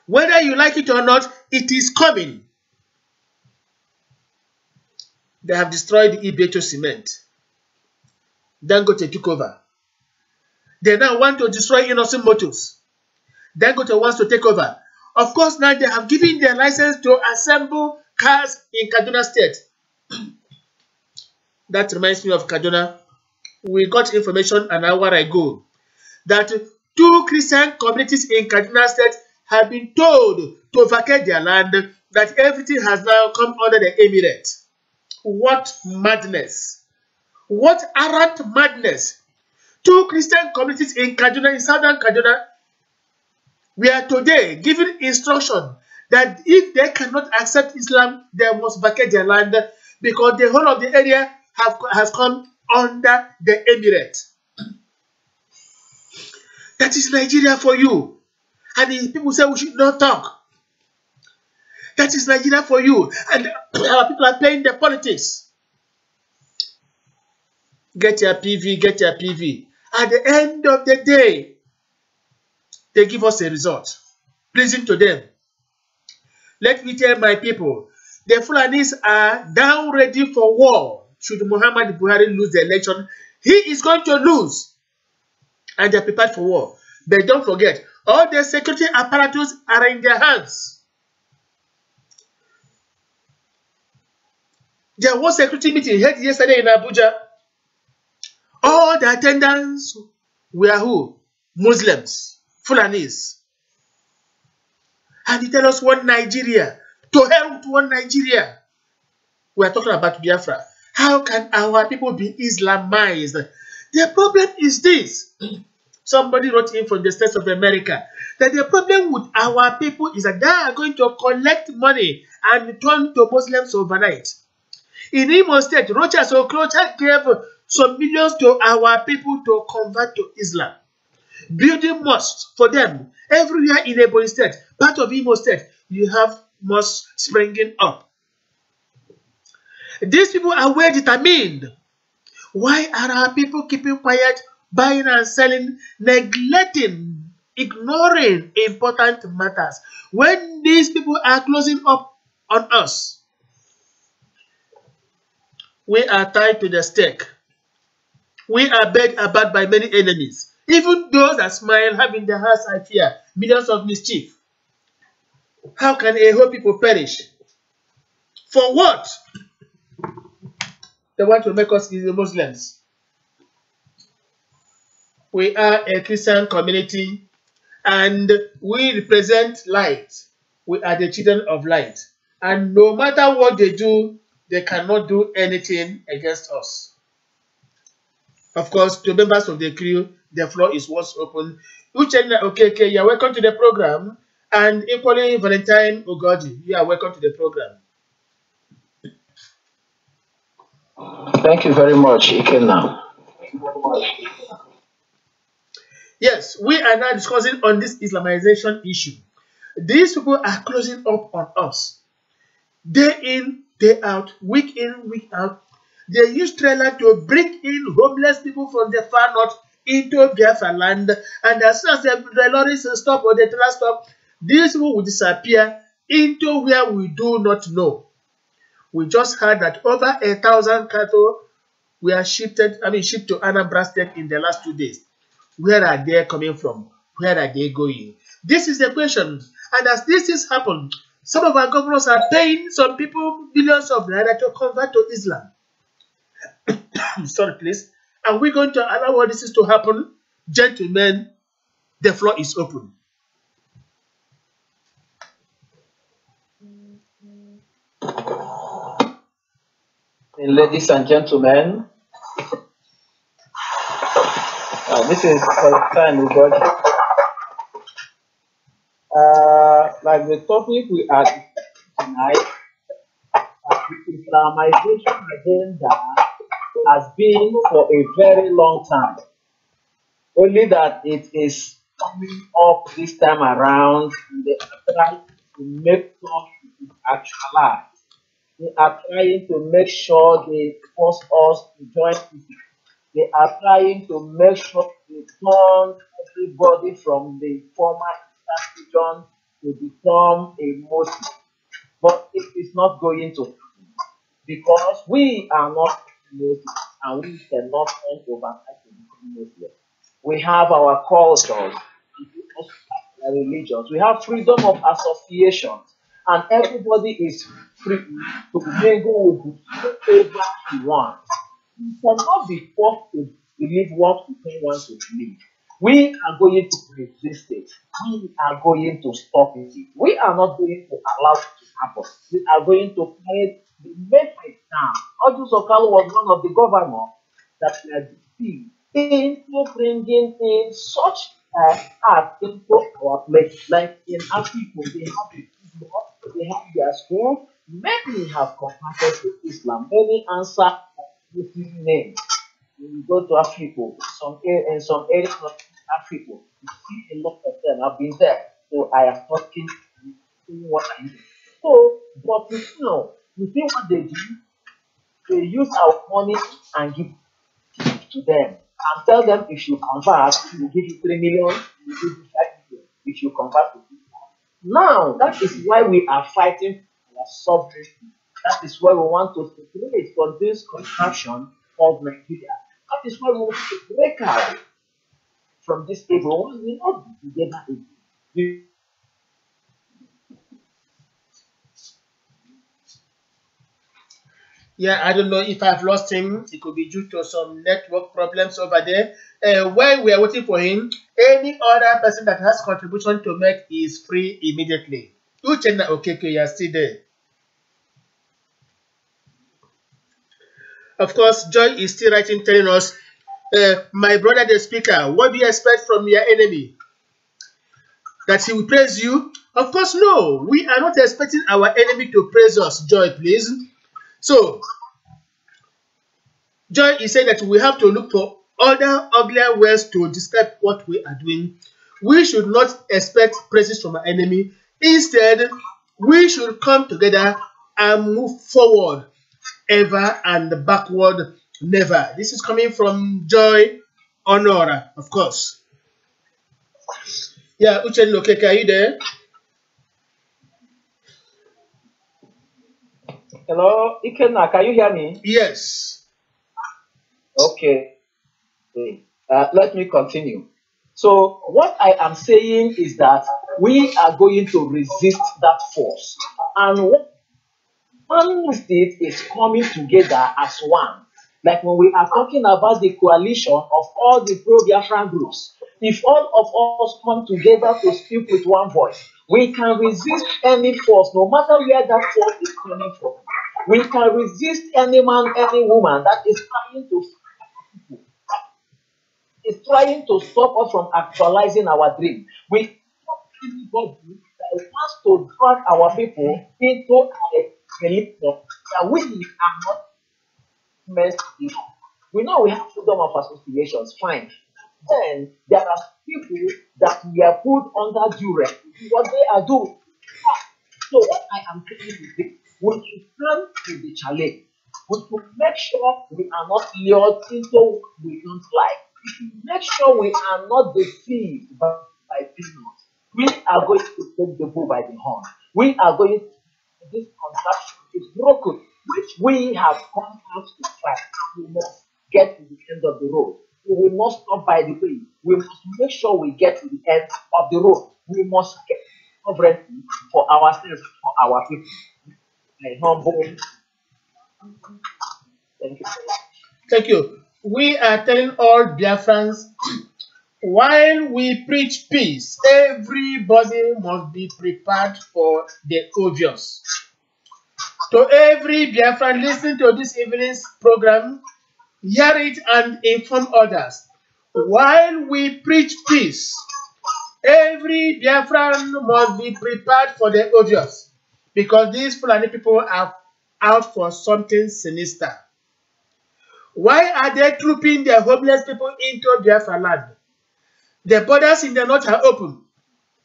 Whether you like it or not, it is coming. They have destroyed Ibeto cement. Dangote took over. They now want to destroy Innocent Motors. Dangote wants to take over. Of course, now they have given their license to assemble cars in Kaduna State. That reminds me of Kaduna. We got information an hour ago that 2 Christian communities in Kaduna State have been told to vacate their land, that everything has now come under the emirate. What madness! What arrant madness! 2 Christian communities in Kaduna, in southern Kaduna, we are today given instruction that if they cannot accept Islam, they must vacate their land because the whole of the area has come under the emirate. That is Nigeria for you. And people say we should not talk. That is Nigeria for you. And our people are playing the politics. Get your PV, get your PV. At the end of the day, they give us a result, pleasing to them. Let me tell my people, the Fulanis are down ready for war. Should Muhammad Buhari lose the election, he is going to lose. and they're prepared for war. But don't forget, all the security apparatus are in their hands. There was a security meeting held yesterday in Abuja. All the attendants were who? Muslims, Fulanis. And they tell us one Nigeria. To hell with one Nigeria. We are talking about Biafra. How can our people be Islamized? The problem is this. Somebody wrote in from the States of America that the problem with our people is that they are going to collect money and turn to Muslims overnight. In Imo State, Rochas Okrocha gave some millions to our people to convert to Islam. Building mosques for them. Everywhere in Ebonyi State, part of Imo State, you have mosques springing up. These people are well determined. Why are our people keeping quiet, buying and selling, neglecting, ignoring important matters when these people are closing up on us? We are tied to the stake. We are begged about by many enemies. Even those that smile have in their hearts I fear millions of mischief. How can a whole people perish? For what? They want to make us Muslims. We are a Christian community and we represent light. We are the children of light. And no matter what they do, they cannot do anything against us. Of course, to members of the crew, the floor is once open. Uchenna Okeke, you are welcome to the program. And equally, Valentine Ugodi, you are welcome to the program. Thank you very much, Ikenna. Yes, we are now discussing on this Islamization issue. These people are closing up on us. Day in, day out, week in, week out. They use trailer to bring in homeless people from the far north into Biafra land. And as soon as the lorries stop or the trailer stop, these people will disappear into where we do not know. We just heard that over 1,000 cattle were shipped to Anambra State in the last 2 days. Where are they coming from? Where are they going? This is the question. And as this is happened, some of our governors are paying some people billions of naira to convert to Islam. Sorry, please. Are we going to allow all this to happen? Gentlemen, the floor is open. Ladies and gentlemen, this is Valentine Ugodi. Like the topic we are tonight, the Islamization agenda has been for a very long time. Only that it is coming up this time around, and they are trying to make sure it is actualized. They are trying to make sure they force us to join it. They are trying to make sure they turn everybody from the former Eastern region to become a Muslim. But it is not going to happen because we are not Muslims and we cannot turn overnight to become Muslims. We have our cultures, and we also have our religions. We have freedom of association, and everybody is free to mingle with whoever he wants. You cannot be forced to believe what you don't want to believe. We are going to resist it. We are going to stop it. We are not going to allow it to happen. We are going to fight the message down. Odus Okalu was one of the governors that were deceived into bringing in such art into our place. Like in Africa, they have the football, they have their school. Many have converted to Islam. Many answer Muslim names. When you go to Africa, in some areas of Africa, you see a lot of them. I've been there, so I am talking and seeing what I know. So, but you see what they do? They use our money and give to them and tell them if you convert, we will give you 3 million, we will give you 5 million if you convert to this. Now, that is why we are fighting for our sovereignty. That is why we want to separate from this contraction of Nigeria. That is why we want to break out from this evil, we will not be together again. Yeah, I don't know if I've lost him. It could be due to some network problems over there. While we are waiting for him, any other person that has contribution to make is free immediately. Uchenna Okeke, you are still there. Of course, Joy is still writing, telling us, my brother the speaker, what do you expect from your enemy? That he will praise you? Of course, no. We are not expecting our enemy to praise us. Joy, please. So, Joy is saying that we have to look for other uglier ways to describe what we are doing. We should not expect praises from our enemy. Instead, we should come together and move forward ever and backward never. This is coming from Joy Honora, of course. Yeah, Uchen Lokeke, are you there? Hello, Ikenna, can you hear me? Yes. Okay. Let me continue. So what I am saying is that we are going to resist that force. And one state is coming together as one. Like when we are talking about the coalition of all the pro-Biafran groups, if all of us come together to speak with one voice, we can resist any force, no matter where that force is coming from. We can resist any man, any woman that is trying to stop us from actualizing our dream. We anybody that wants to drag our people into a religion that we are not meant to be. We know we have freedom of associations, fine. Then there are people that we are put under duress to do what they are doing. So what I am saying is this: we should stand to the challenge. We should make sure we are not lured into what we don't like. We should make sure we are not deceived by peanuts. We are going to take the bull by the horn. We are going to, this contraction is broken, which we have come out to fight. We must get to the end of the road. We will not stop by the way. We must make sure we get to the end of the road. We must get sovereignty for ourselves, for our people. I humble. Thank you. Thank you. We are telling all Biafrans, while we preach peace, everybody must be prepared for the obvious. To every Biafran listening to this evening's program, hear it and inform others. While we preach peace, every Biafran must be prepared for the obvious, because these Fulani people are out for something sinister. Why are they trooping their homeless people into Biafra land? The borders in the north are open.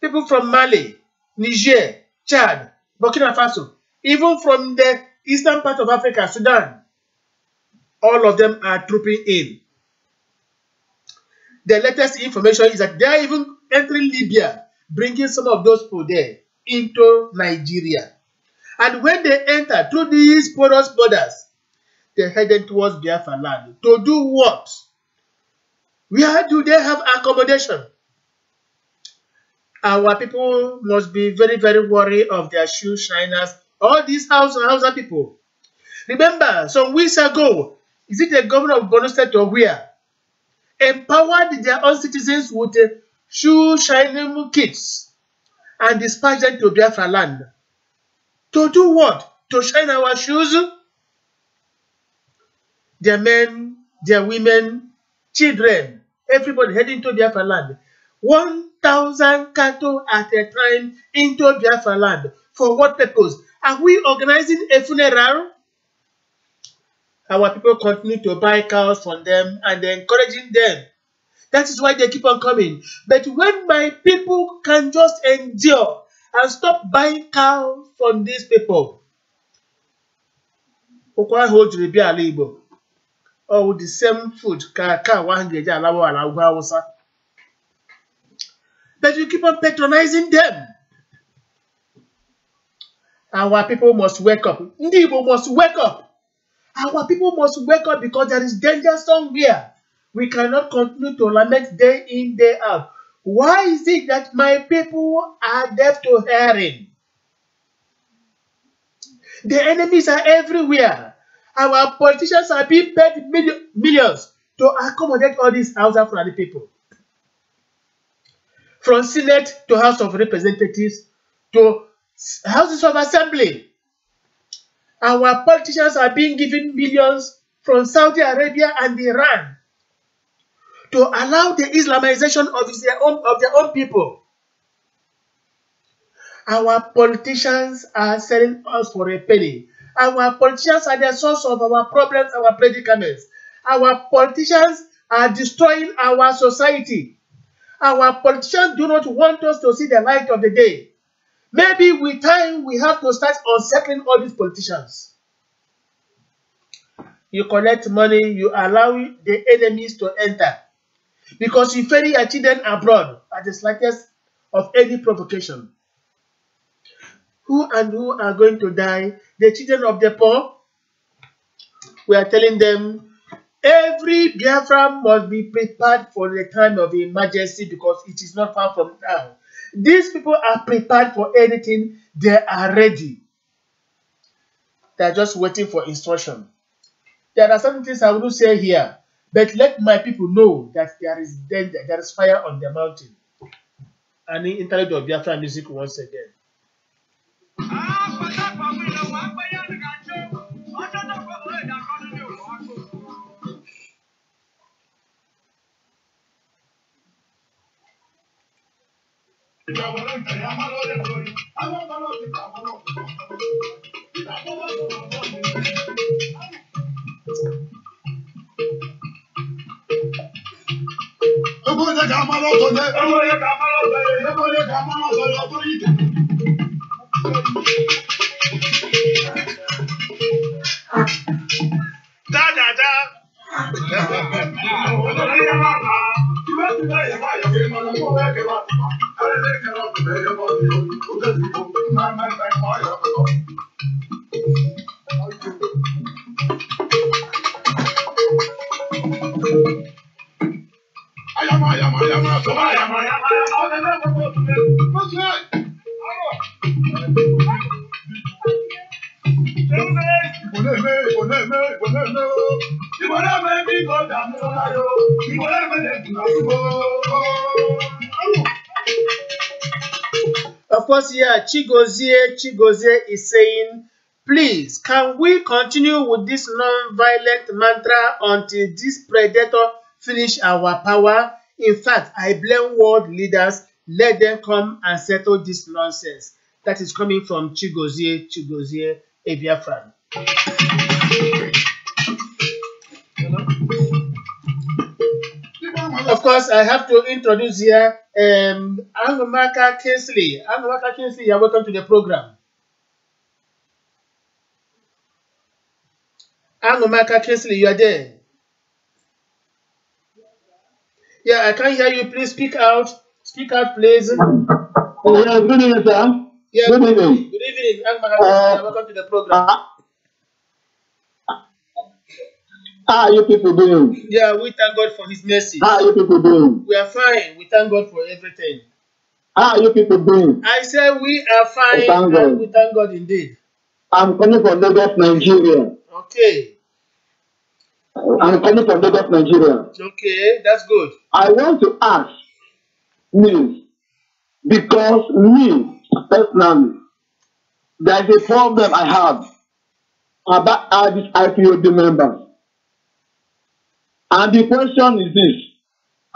People from Mali, Niger, Chad, Burkina Faso, even from the eastern part of Africa, Sudan, all of them are trooping in. The latest information is that they are even entering Libya, bringing some of those people there into Nigeria. And when they enter through these porous borders, they're heading towards Biafra land. To do what? Where do they have accommodation? Our people must be very, very worried of their shoe shiners. All these Hausa people. Remember, some weeks ago, is it the governor of Borno State or where? Empowered their own citizens with shoe shining kits and dispatched them to Biafra land. To do what? To shine our shoes? Their men, their women, children, everybody heading to Biafra land. 1,000 cattle at a time into Biafra land. For what purpose? Are we organizing a funeral? Our people continue to buy cows from them and encouraging them. That is why they keep on coming. But when my people can just endure and stop buying cows from these people, oh, the same food, but you keep on patronizing them. Our people must wake up. Ndị Igbo must wake up. Our people must wake up because there is danger somewhere. We cannot continue to lament day in, day out. Why is it that my people are deaf to hearing? The enemies are everywhere. Our politicians are being paid millions to accommodate all these Hausa Fulani people. From Senate to House of Representatives to Houses of Assembly. Our politicians are being given millions from Saudi Arabia and Iran to allow the Islamization of their own people. Our politicians are selling us for a penny. Our politicians are the source of our problems, our predicaments. Our politicians are destroying our society. Our politicians do not want us to see the light of the day. Maybe with time we have to start unsettling all these politicians. You collect money, you allow the enemies to enter. Because you ferry your children abroad at the slightest of any provocation. Who are going to die? The children of the poor. We are telling them every Biafra must be prepared for the time of emergency because it is not far from now. These people are prepared for anything. They are ready. They are just waiting for instruction. There are some things I wouldn't say here, but let my people know that there is danger, there is fire on the mountain. And the interlude of Biafra music once again. Of course, here Chigozie is saying, please, can we continue with this non-violent mantra until this predator finish our power? In fact, I blame world leaders. Let them come and settle this nonsense. That is coming from Chigozie a Biafran. Of course, I have to introduce here Angumaka Kinsley. Angumaka Kinsley, you are welcome to the program. Angumaka Kinsley, you are there. Yeah, I can't hear you. Please speak out. Speak out, please. Oh, yeah, good evening, sir. Yeah, good evening. Good evening, Angumaka Kinsley. Welcome to the program. How are you people doing? Yeah, we thank God for His mercy. How are you people doing? We are fine. We thank God for everything. How are you people doing? I said we are fine and we thank God indeed. I'm coming from Lagos, Nigeria. Okay. I'm coming from Lagos, Nigeria. Okay, that's good. I want to ask me, because me, personally, there's a problem I have about all these IPOB members. And the question is this.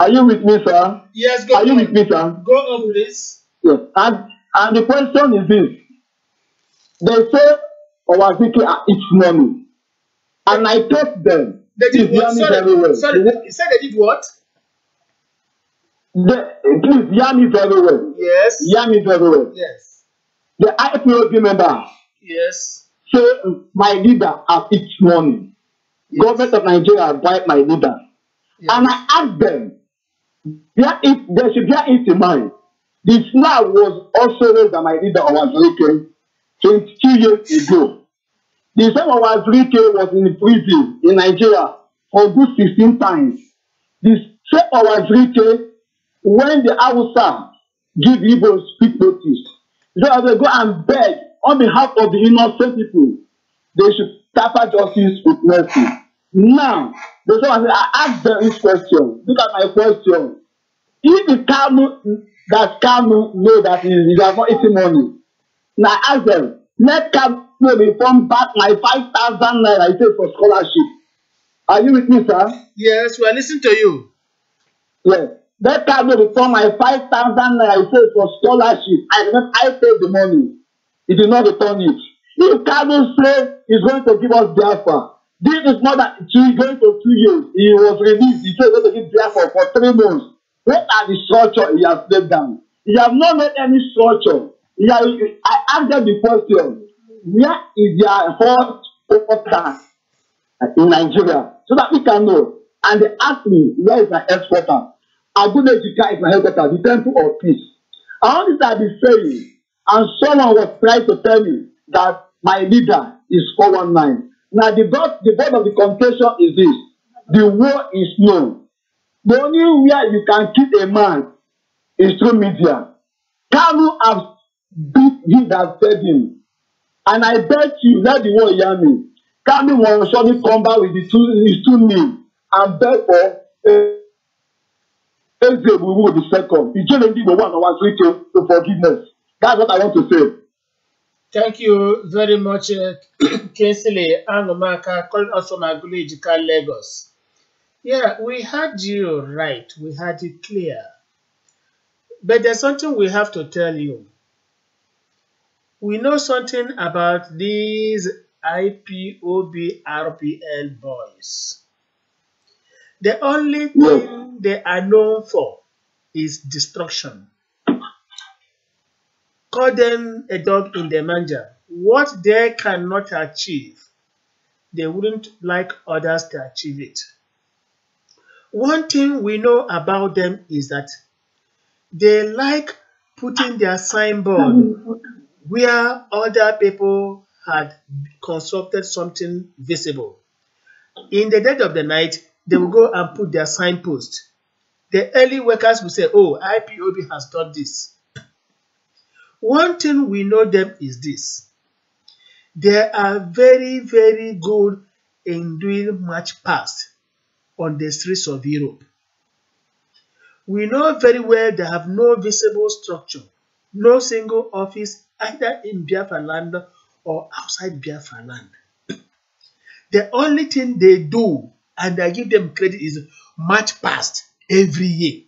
Are you with me, sir? Yes, go on. Are you with me, sir? Go on, please. Yes. And the question is this. They say our Waziki are each money. And I told them, they did what? Sorry, you said they did what? Please, hear me very well. Yes. Hear me very well. Yes. The IPOB member. Yes. Say my leader have each money. Yes. Government of Nigeria bribe my leader. Yes. And I asked them, they should bear it in mind. The slab was also raised by my leader, Owazirike, 22 years ago. The same Owazirike was in prison in Nigeria for good 16 times. The same Owazirike, when the Hausa give Igbo speak notice, so they go and beg on behalf of the innocent people, they should taper justice with mercy. Now, the someone say, I ask them this question. Look at my question. If the Kanu know that he has not eaten money, now I ask them, let Kanu refund back my 5,000 naira I paid for scholarship. Are you with me, sir? Yes, we are listening to you. Yes. Let Kanu refund my 5,000 naira I paid for scholarship. I paid the money. He did not return it. If Kanu say he's going to give us Biafra, this is more than going to 2 years. He was released. He said he's going to give Biafra for 3 months. What are the structure he has laid down? He has not made any structure. I asked them the question, where is their first porter in Nigeria? So that we can know. And they asked me, where is my exporter? Agudejika is my headquarters, the Temple of Peace. All this I've been saying, and someone was trying to tell me that my leader is 419. Now the board of the contention is this: the war is known. The only way you can kill a man is through media. Kanu has beat him that fed him. And I bet you, let the war hear me. Kanu will surely come back with his two knees and beg for the second. The children did the one was written to forgiveness. That's what I want to say. Thank you very much, Kinsley Angomaka, calling us from Agulejika, Lagos. Yeah, we had you right. We had it clear. But there's something we have to tell you. We know something about these IPOB RPL boys. The only thing they are known for is destruction. Call them a dog in the manger. What they cannot achieve, they wouldn't like others to achieve it. One thing we know about them is that they like putting their signboard where other people had constructed something visible. In the dead of the night, they will go and put their signpost. The early workers will say, oh, IPOB has done this. One thing we know them is this: they are very, very good in doing march past on the streets of Europe. We know very well they have no visible structure, no single office either in Biafra land or outside Biafra land. The only thing they do, and I give them credit, is march past every year.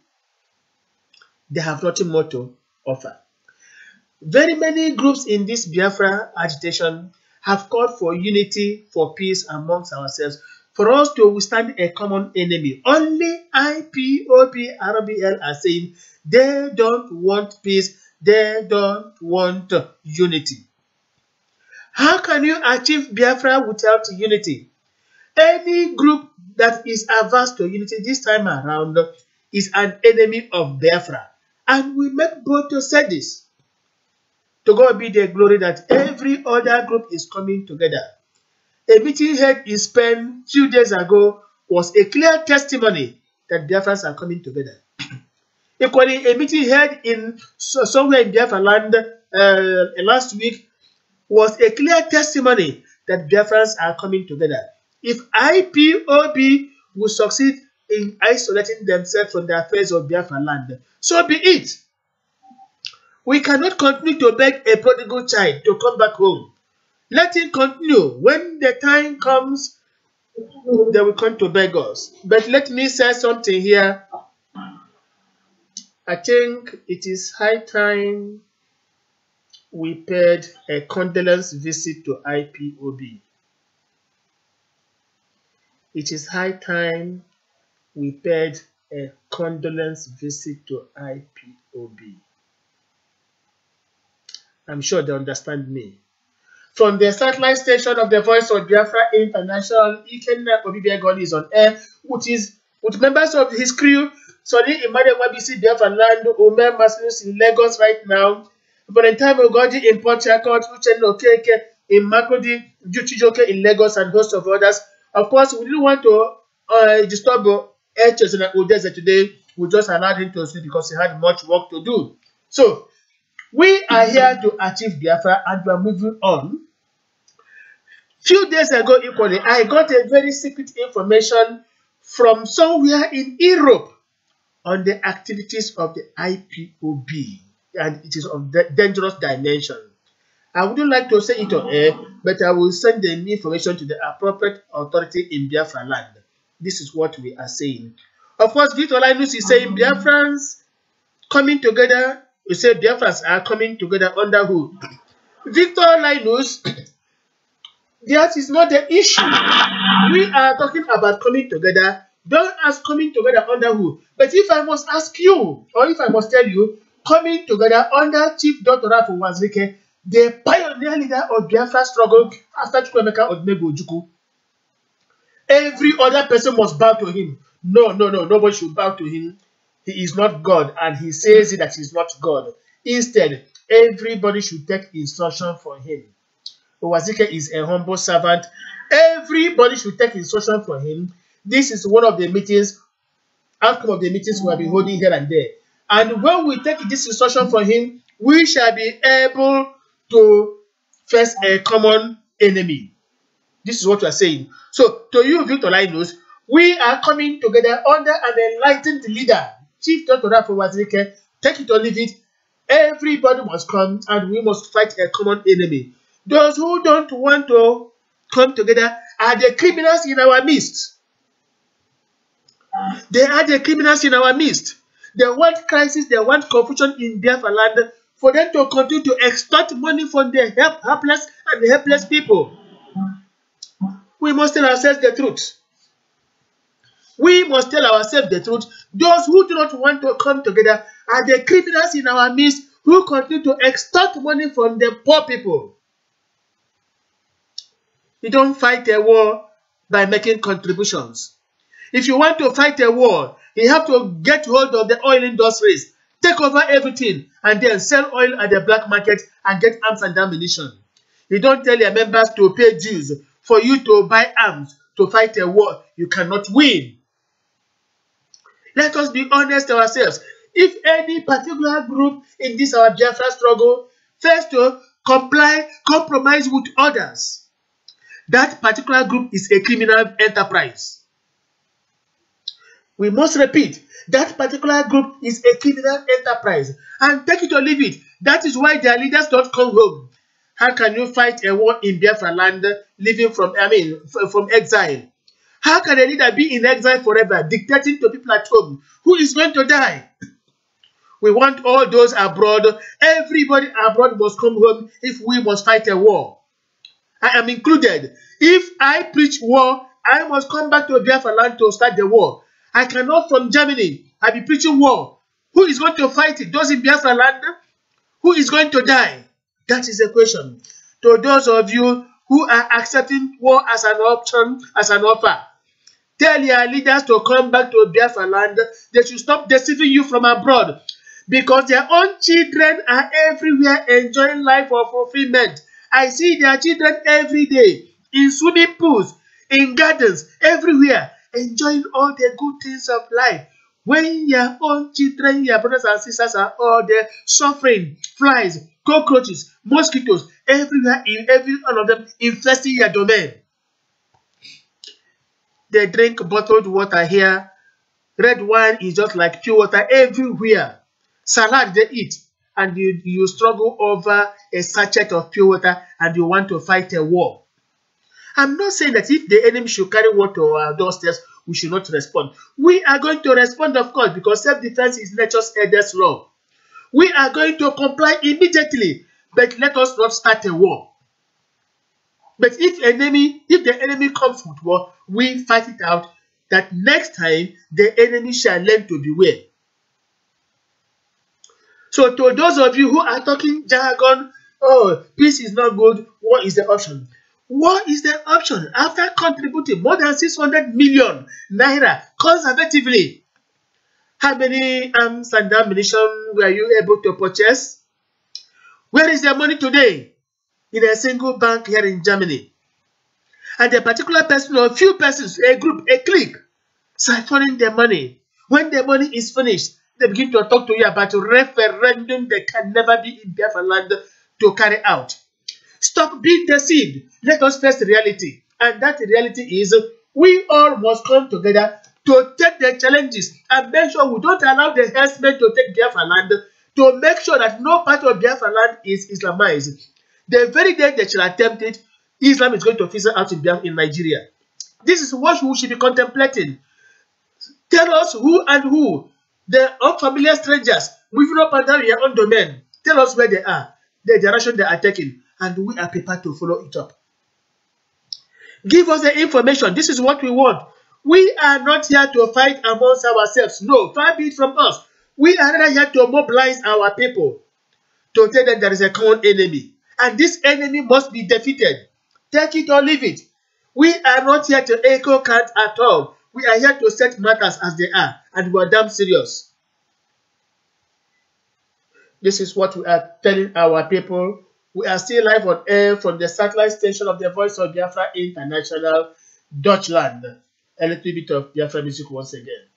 They have nothing more to offer. Very many groups in this Biafra agitation have called for unity, for peace amongst ourselves, for us to withstand a common enemy. Only IPOB RBL are saying they don't want peace, they don't want unity. How can you achieve Biafra without unity? Any group that is averse to unity this time around is an enemy of Biafra. And we make bold to say this. To God be the glory that every other group is coming together. A meeting held in Spain a few days ago was a clear testimony that Biafrans are coming together. Equally, a meeting held in somewhere in Biafra land last week was a clear testimony that Biafrans are coming together. If IPOB will succeed in isolating themselves from the affairs of Biafra land, so be it. We cannot continue to beg a prodigal child to come back home. Let him continue. When the time comes, they will come to beg us. But let me say something here. I think it is high time we paid a condolence visit to IPOB. It is high time we paid a condolence visit to IPOB. I'm sure they understand me. From the satellite station of the Voice of Biafra International, Ikenna Obibiagoni is on air with members of his crew. Sonny Imade Wabisi Biafra Land, Omer Maslus in Lagos right now. Valentine Ogodi in Port Harcourt, Uchen Okeke in Makodi, Juchijoke in Lagos, and host of others. Of course, we didn't want to disturb Echezona Udeze today, we just allowed him to sleep because he had much work to do. So, we are here to achieve Biafra and we are moving on. Few days ago, equally, I got a very secret information from somewhere in Europe on the activities of the IPOB, and it is of dangerous dimension. I wouldn't like to say it on air, but I will send the information to the appropriate authority in Biafra land. This is what we are saying. Of course, Victor Linus is saying Biafrans coming together. We say Biafrans are coming together under who? Victor Linus, that is not the issue. We are talking about coming together. Don't ask coming together under who. But if I must ask you, or if I must tell you, coming together under Chief Dr. Rafu Wazirike, the pioneer leader of Biafra struggle after Chukwemeka Odumegwu Ojukwu. Every other person must bow to him. No, nobody should bow to him. He is not God, and he says that he is not God. Instead, everybody should take instruction from him. Wazirike is a humble servant. Everybody should take instruction from him. This is one of the meetings, outcome of the meetings we have been holding here and there. And when we take this instruction from him, we shall be able to face a common enemy. This is what we are saying. So, to you, Victor Linus, we are coming together under an enlightened leader, Chief Dr. Rafu Wazirike. Take it or leave it. Everybody must come and we must fight a common enemy. Those who don't want to come together are the criminals in our midst. They are the criminals in our midst. They want crisis, they want confusion in Biafra land for them to continue to extort money from the helpless and the helpless people. We must tell ourselves the truth. We must tell ourselves the truth. Those who do not want to come together are the criminals in our midst who continue to extort money from the poor people. You don't fight a war by making contributions. If you want to fight a war, you have to get hold of the oil industries, take over everything, and then sell oil at the black market and get arms and ammunition. You don't tell your members to pay dues for you to buy arms to fight a war you cannot win. Let us be honest to ourselves. If any particular group in this our Biafra struggle fails to compromise with others, that particular group is a criminal enterprise. We must repeat, that particular group is a criminal enterprise. And take it or leave it. That is why their leaders don't come home. How can you fight a war in Biafra land living from exile? How can a leader be in exile forever, dictating to people at home? Who is going to die? We want all those abroad. Everybody abroad must come home if we must fight a war. I am included. If I preach war, I must come back to Biafra land to start the war. I cannot from Germany. I'll be preaching war. Who is going to fight it? Those in Biafra land? Who is going to die? That is the question. To those of you who are accepting war as an option, as an offer, tell your leaders to come back to Biafra land. They should stop deceiving you from abroad, because their own children are everywhere enjoying life of fulfillment. I see their children every day in swimming pools, in gardens, everywhere, enjoying all the good things of life. When your own children, your brothers and sisters are all there suffering, flies, cockroaches, mosquitoes, everywhere, all of them infesting your domain. They drink bottled water here. Red wine is just like pure water everywhere. Salad they eat, and you struggle over a sachet of pure water and you want to fight a war. I'm not saying that if the enemy should carry water to our doorsteps, we should not respond. We are going to respond, of course, because self-defense is nature's eldest law. We are going to comply immediately, but let us not start a war. But if the enemy comes with war, we fight it out, that next time the enemy shall learn to beware. So to those of you who are talking jargon, oh, peace is not good, war is the option. War is the option after contributing more than 600 million naira conservatively. How many arms and ammunition were you able to purchase? Where is the money today? In a single bank here in Germany. And a particular person or a few persons, a group, a clique, siphoning the money. When the money is finished, they begin to talk to you about a referendum that can never be in Biafra land to carry out. Stop being deceived. Let us face reality. And that reality is we all must come together to take the challenges and make sure we don't allow the herdsmen to take Biafra land, to make sure that no part of Biafra land is Islamized. The very day they shall attempt it, Islam is going to fizzle out in Nigeria. This is what we should be contemplating. Tell us who and who, the unfamiliar strangers, moving up and down your own domain. Tell us where they are, the direction they are taking, and we are prepared to follow it up. Give us the information. This is what we want. We are not here to fight amongst ourselves. No, far be it from us. We are rather here to mobilize our people, to tell them there is a common enemy. And this enemy must be defeated. Take it or leave it. We are not here to echo cant at all. We are here to set matters as they are. And we are damn serious. This is what we are telling our people. We are still live on air from the satellite station of the Voice of Biafra International, Deutschland. A little bit of Biafra music once again.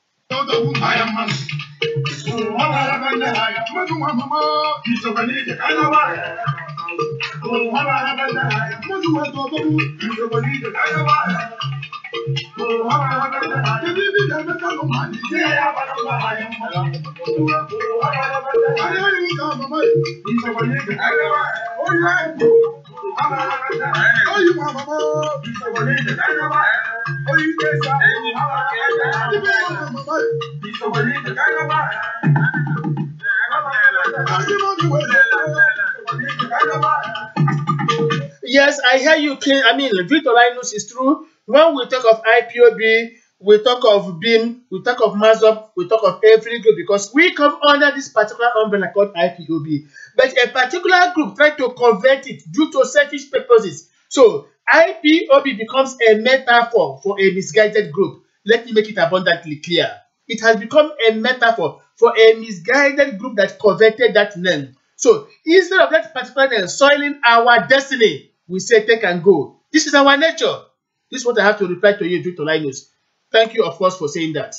Yes, I hear you. I mean, Victor Linus is true. When we talk of IPOB, we talk of BIM, we talk of Massob, we talk of every group because we come under this particular umbrella called IPOB. But a particular group try to convert it due to selfish purposes. So IPOB becomes a metaphor for a misguided group. Let me make it abundantly clear. It has become a metaphor for a misguided group that converted that name. So instead of that particular name soiling our destiny, we say take and go. This is our nature. This is what I have to reply to you, Victor Linus. Thank you, of course, for saying that.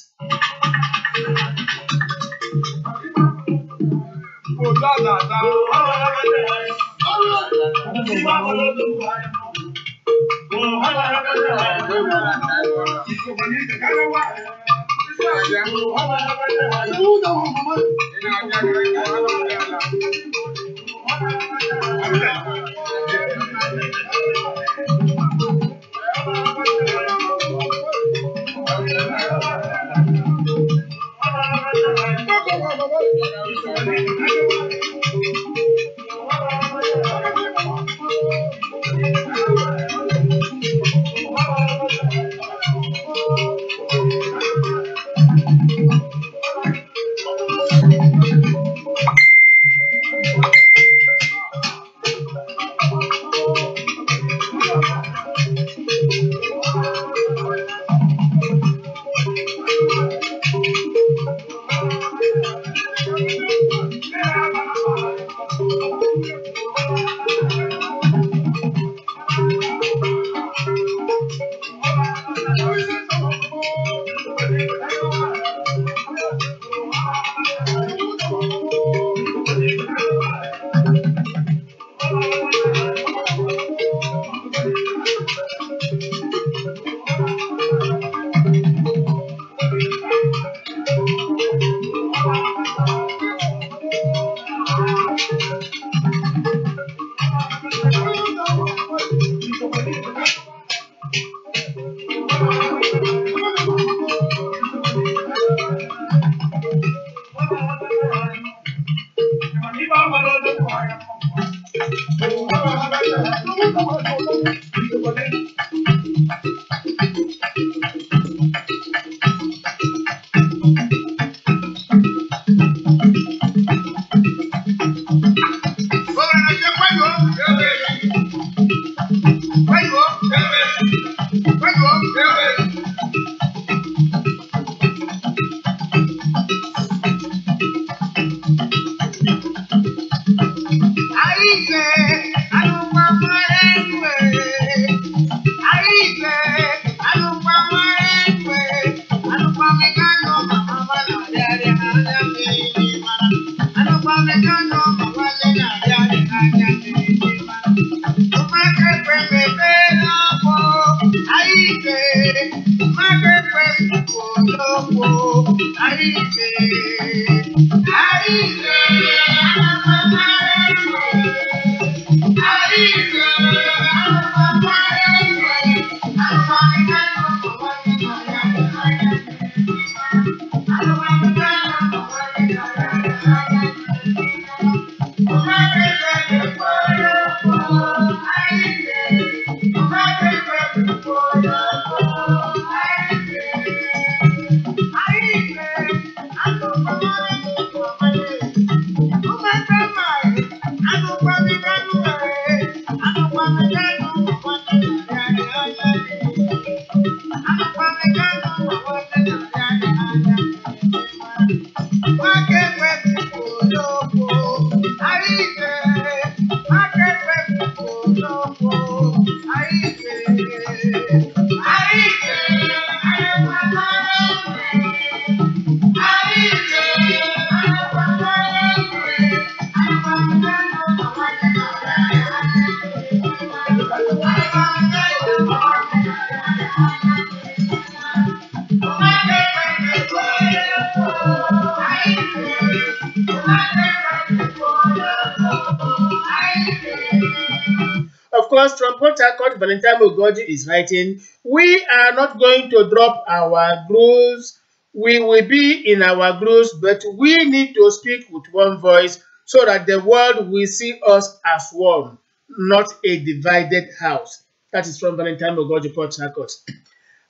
Of course, from Port Harcourt, Valentine Mugoji is writing, we are not going to drop our grooves. We will be in our grooves, but we need to speak with one voice so that the world will see us as one, not a divided house. That is from Valentine Mugoji, Port Harcourt.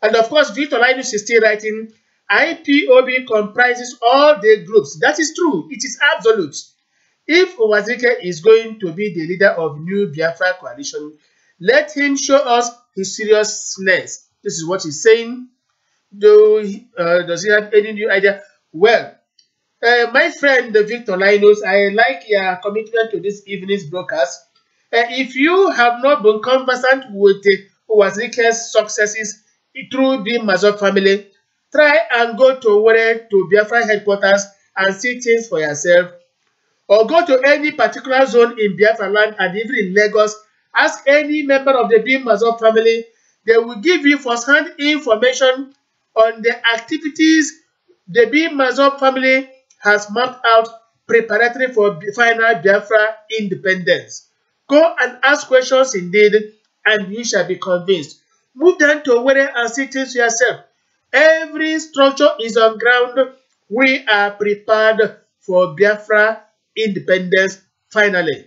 And of course, Victor Linus is still writing, IPOB comprises all the groups. That is true. It is absolute. If Owazike is going to be the leader of New Biafra coalition, let him show us his seriousness. This is what he's saying. Does he have any new idea? Well, my friend Victor Linus, I like your commitment to this evening's broadcast. If you have not been conversant with Owazike's successes through the Bim-Massob family, try and go to Biafra headquarters and see things for yourself. Or go to any particular zone in Biafra land and even in Lagos, ask any member of the Bim-Massob family. They will give you first-hand information on the activities the Bim-Massob family has mapped out preparatory for final Biafra independence. Go and ask questions indeed, and you shall be convinced. Move down to Owerri and see things yourself. Every structure is on ground. We are prepared for Biafra independence finally.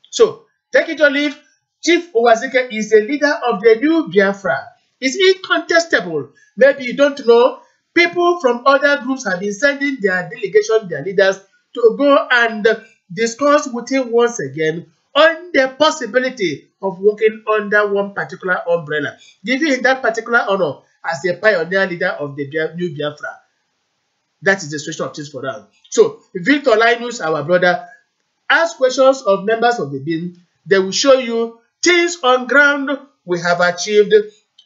So, take it or leave, Chief Owazike is the leader of the new Biafra. It's incontestable. Maybe you don't know, people from other groups have been sending their delegation, their leaders, to go and discuss with him once again on the possibility of working under one particular umbrella, giving him that particular honor as the pioneer leader of the new Biafra. That is the situation of things for now. So, Victor Linus, our brother, ask questions of members of the BIM. They will show you things on ground we have achieved,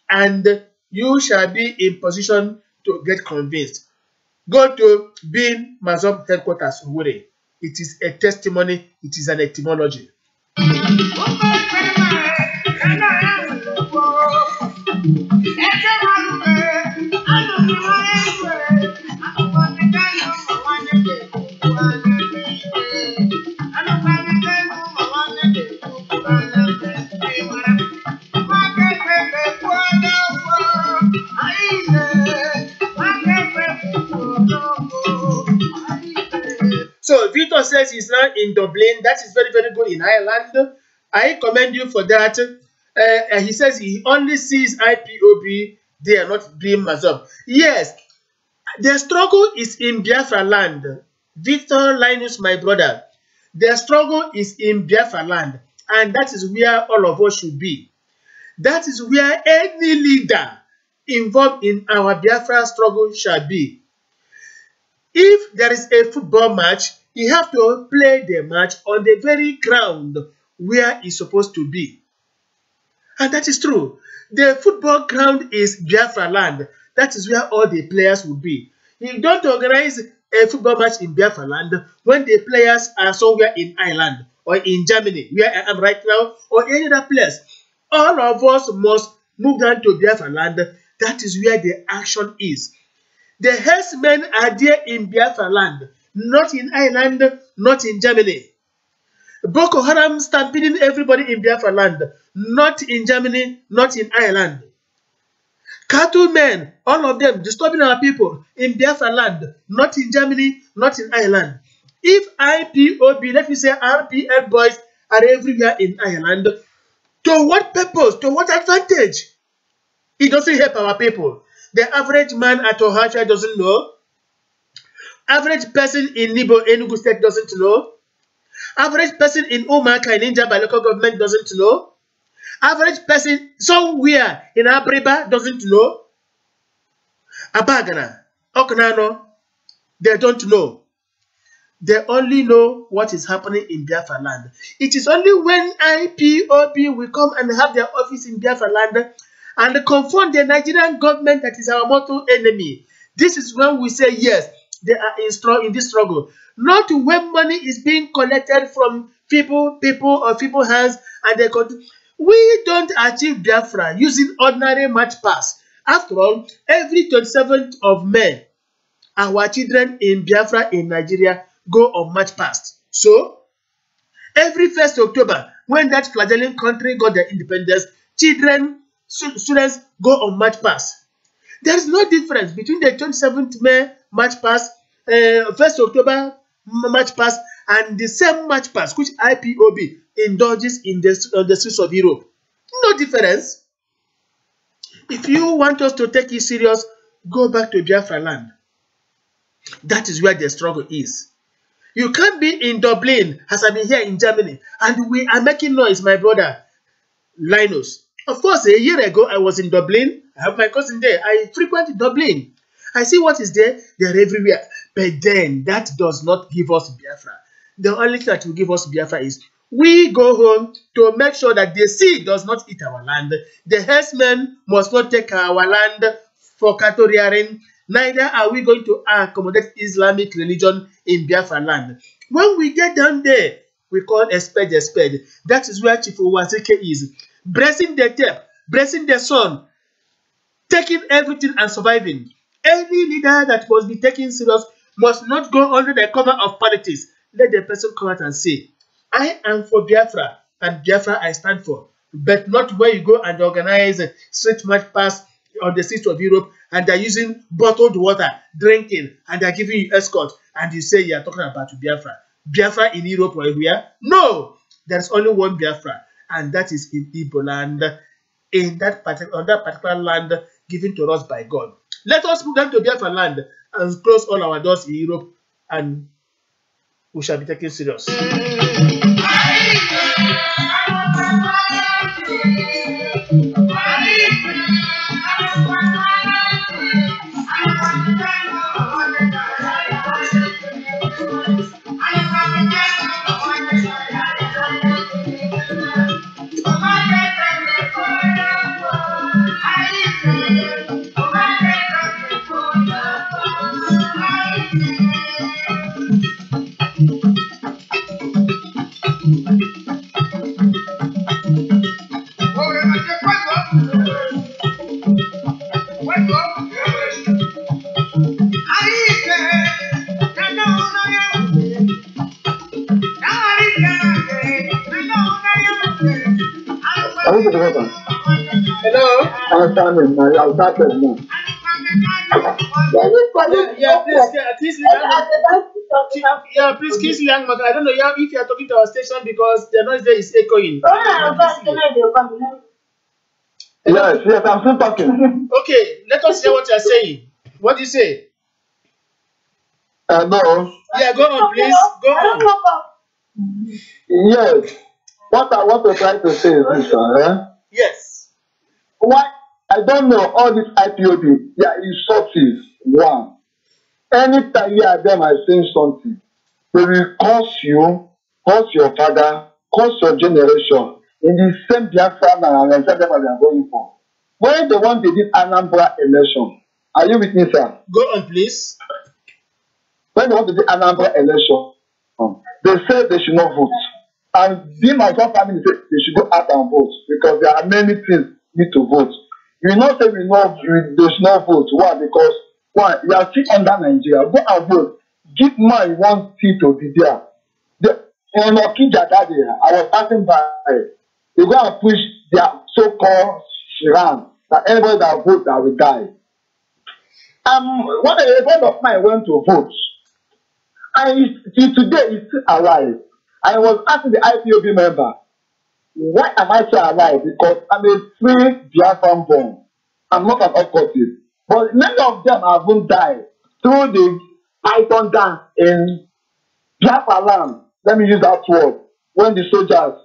and you shall be in position to get convinced. Go to Bim-Massob headquarters, Owerri. It is a testimony, it is an etymology. So Victor says he's now in Dublin. That is very, very good in Ireland. I commend you for that. He says he only sees IPOB. They are not Bim-Massob. Yes, the struggle is in Biafra land. Victor Linus, my brother, the struggle is in Biafra land, and that is where all of us should be. That is where any leader involved in our Biafra struggle shall be. If there is a football match, you have to play the match on the very ground where it's supposed to be. And that is true. The football ground is Biafra land. That is where all the players will be. You don't organize a football match in Biafra land when the players are somewhere in Ireland or in Germany, where I am right now, or any other place. All of us must move down to Biafra land. That is where the action is. The herdsmen are there in Biafra land, not in Ireland, not in Germany. Boko Haram stampeding everybody in Biafra land, not in Germany, not in Ireland. Cattlemen, all of them disturbing our people in Biafra land, not in Germany, not in Ireland. If IPOB, let me say RPL boys are everywhere in Ireland, to what purpose, to what advantage? It doesn't help our people. The average man at Ohio doesn't know. Average person in Nibo, Enugu State doesn't know. Average person in Umaka, in India by local government doesn't know. Average person somewhere in Abriba doesn't know. Abagana, Oknano, they don't know. They only know what is happening in Biafra land. It is only when IPOB will come and have their office in Biafra land and confront the Nigerian government that is our mortal enemy. This is when we say yes, they are in this struggle. Not when money is being collected from people or people hands and they continue. We don't achieve Biafra using ordinary march pass. After all, every 27th of May, our children in Biafra in Nigeria go on march past. So, every 1st October, when that flagellant country got their independence, students go on march past. There is no difference between the 27th May march past, 1st October march past, and the same march past which IPOB indulges in the streets of Europe. No difference. If you want us to take it serious, go back to Biafra land. That is where the struggle is. You can't be in Dublin, as I've been here in Germany, and we are making noise, my brother Linus. Of course, a year ago, I was in Dublin. I have my cousin there. I frequent Dublin. I see what is there. They're everywhere. But then, that does not give us Biafra. The only thing that will give us Biafra is we go home to make sure that the sea does not eat our land. The herdsmen must not take our land for cattle rearing. Neither are we going to accommodate Islamic religion in Biafra land. When we get down there, we call a spade a spade. That is where Chief Owaseke is. Blessing the tape, blessing the sun, taking everything and surviving. Any leader that must be taken serious must not go under the cover of politics. Let the person come out and say, I am for Biafra, and Biafra I stand for. But not where you go and organize a street march pass on the streets of Europe and they're using bottled water, drinking, and they're giving you escort, and you say you're talking about Biafra. Biafra in Europe or where? No! There's only one Biafra, and that is in Igbo land, on that particular land given to us by God. Let us move down to Biafra land and close all our doors in Europe, and we shall be taken serious. Hello? I'm standing now. I'm starting now. Yeah, please, Kiss Young Maka. I don't know if you are talking to our station because the noise there is echoing. Yes, I'm still talking. Okay, let us hear what you are saying. What do you say? No. Yeah, go on, please. Go on. Yes. What I want to try to say is this, Yes. Why? I don't know all this IPOB. Yeah, resources. One. Anytime you are them, I saying something, they will curse you, curse your father, curse your generation in the same Biafra and exactly what they are going for. When they want to do Anambra election, are you with me, sir? Go on, please. When they want to do Anambra election, they say they should not vote. And Bim-Massob family say they should go out and vote because there are many things need to vote. You will not say they should not vote. Why? Because Why? You are still under Nigeria. Go and vote. Give man one seat to be there. In Okija that day, I was passing by. They go and push their so-called Shiran that anybody that votes that will die. One a friend of mine went to vote, and till today he's still alive. I was asking the IPOB member, why am I still alive? Because I'm a free Biafran born. I'm not an occultist. But many of them haven't died through the python dance in Biafra land. Let me use that word. When the soldiers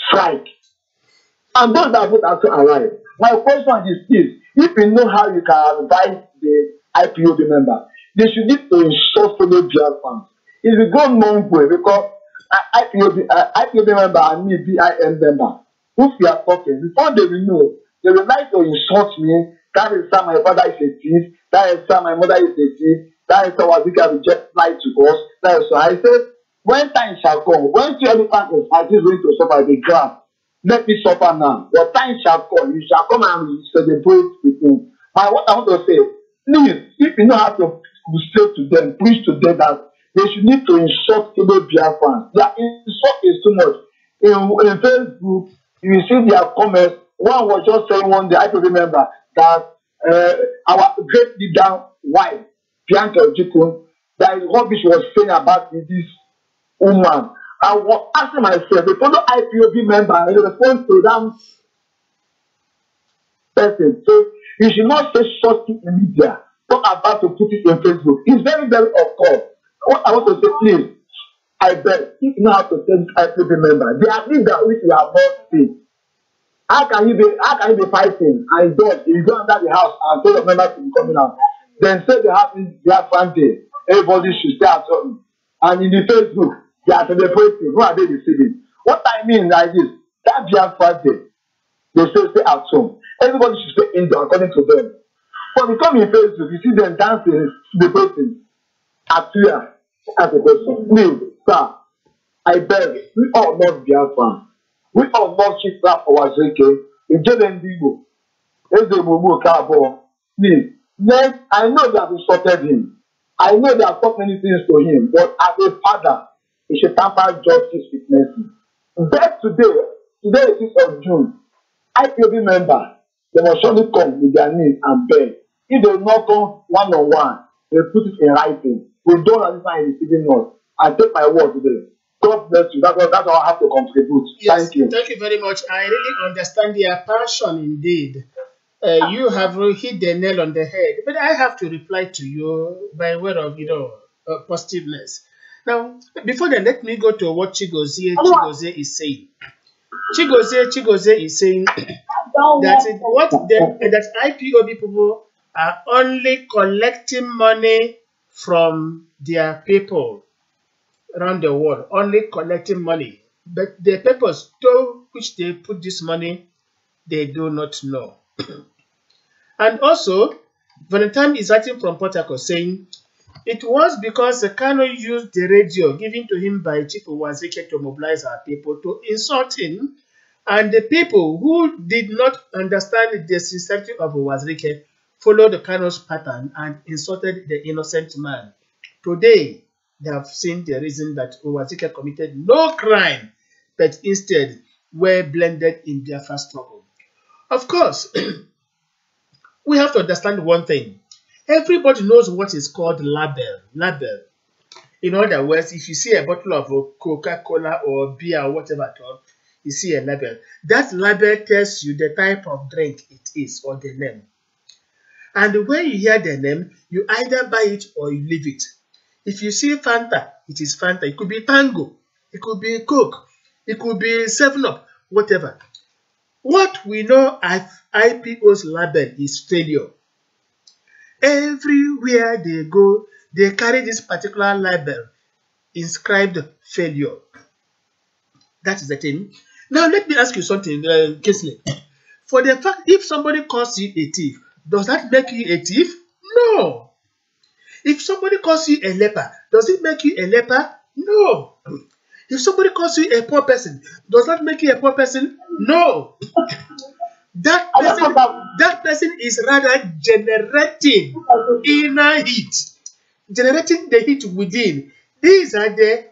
strike. And those that vote are still alive. My question is this. If you know how you can advise the IPOB member, they should need to ensure fellow Biafrans. It will go long way because IPOB member and me, BIM member, if we are talking, before they will know, they will like to insult me. That is how my father is a thief. That is how my mother is a thief. That is how Wazika will just lie to us. That is how I said, when time shall come, when the elephant is going to suffer the ground, let me suffer now. Your time shall come. You shall come and celebrate with me. What I want to say, please, if you know how to say to them, preach to them that they should need to insult fellow Biafrans. Their insult is too much. In Facebook, you see their comments. One was just saying one day, I can remember that our great leader wife, Bianca Ojukwu, that is what she was saying about this woman. I was asking myself, the fellow IPOB member, and they respond to that person. So you should not say something in media. Talk about to put it on Facebook. It's very, very of course. What I want to say, please, I beg, if you know how to tell IPOB member, they are leader which we have not seen. How can you be fighting and you go under the house and tell the members to be coming out? Then say they have their fan day. Everybody should stay at home. And in the Facebook, they are celebrating. Who are they deceiving? What I mean like this, that Biafra day, they say stay at home. Everybody should stay indoor according to them. But you come in Facebook, you see them dancing, celebrating. Appear as a person. Please, sir, I beg, we all love Biafra. We all love Chitra for Wazeke. Ijedendigo. Ezemumu Kabo. Please, I know they have insulted him. I know they have talked many things to him, but as a father, he should tamper justice with mercy. But today is 6th of June, IPOB member, they must surely come with their knees and beg. If they will not come one-on-one, they put it in writing. We don't understand in receiving us. I take my word today. God bless you. That's all I have to contribute. Yes, thank you. Thank you very much. I really understand their passion indeed. You have hit the nail on the head. But I have to reply to you by way of, positiveness. Now, before then, let me go to what Chigozie is saying. Chigozie is saying that IPOB people are only collecting money from their people around the world, only collecting money. But the purpose to which they put this money, they do not know. And also, Valentine is writing from Port Harcourt saying, it was because Kano used the radio given to him by Chief Wazike to mobilize our people to insult him, and the people who did not understand the sincerity of Wazike followed Kano's pattern and insulted the innocent man. Today, they have seen the reason that Wazike committed no crime, but instead were blended in their first struggle. Of course, we have to understand one thing. Everybody knows what is called label. Label. In other words, if you see a bottle of Coca-Cola or beer or whatever at all, you see a label. That label tells you the type of drink it is or the name. And when you hear the name, you either buy it or you leave it. If you see Fanta, it is Fanta. It could be Tango. It could be Coke. It could be 7-Up, whatever. What we know as IPO's label is failure. Everywhere they go, they carry this particular label inscribed failure. That is the thing. Now, let me ask you something, Kesley. For the fact, if somebody calls you a thief, does that make you a thief? No. If somebody calls you a leper, does it make you a leper? No. If somebody calls you a poor person, does that make you a poor person? No. That I don't person, know that. that person is rather generating inner heat, generating the heat within. These are the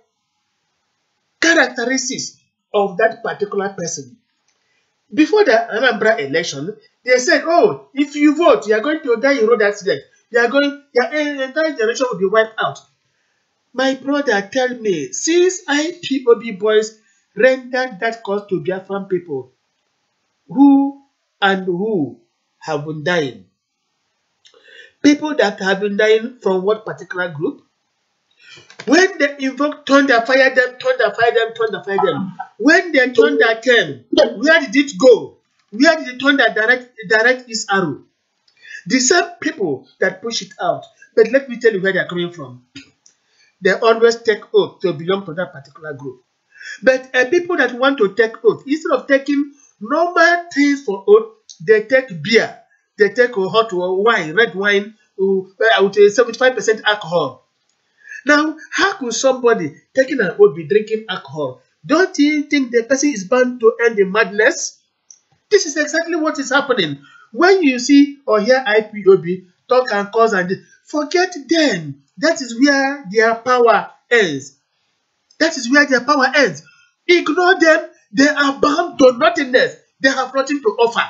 characteristics of that particular person. Before the Anambra election, they said, "Oh, if you vote, you are going to die in road accident. You are going, your entire generation will be wiped out." My brother, tell me, since IPOB boys rendered that cause to Biafran people, who and who have been dying? People that have been dying from what particular group? When they invoke thunder, fire them, thunder, fire them, thunder, fire them. When the thunder came, where did it go? Where did the thunder direct its arrow? The same people that push it out. But let me tell you where they are coming from. They always take oath to belong to that particular group. But people that want to take oath, instead of taking normal things for oath, they take beer, they take hot wine, red wine, with 75% alcohol. Now, how could somebody taking an oath be drinking alcohol? Don't you think the person is bound to end in madness? This is exactly what is happening. When you see or hear IPOB talk and cause and forget them. That is where their power ends. That is where their power ends. Ignore them. They are bound to nothingness. They have nothing to offer.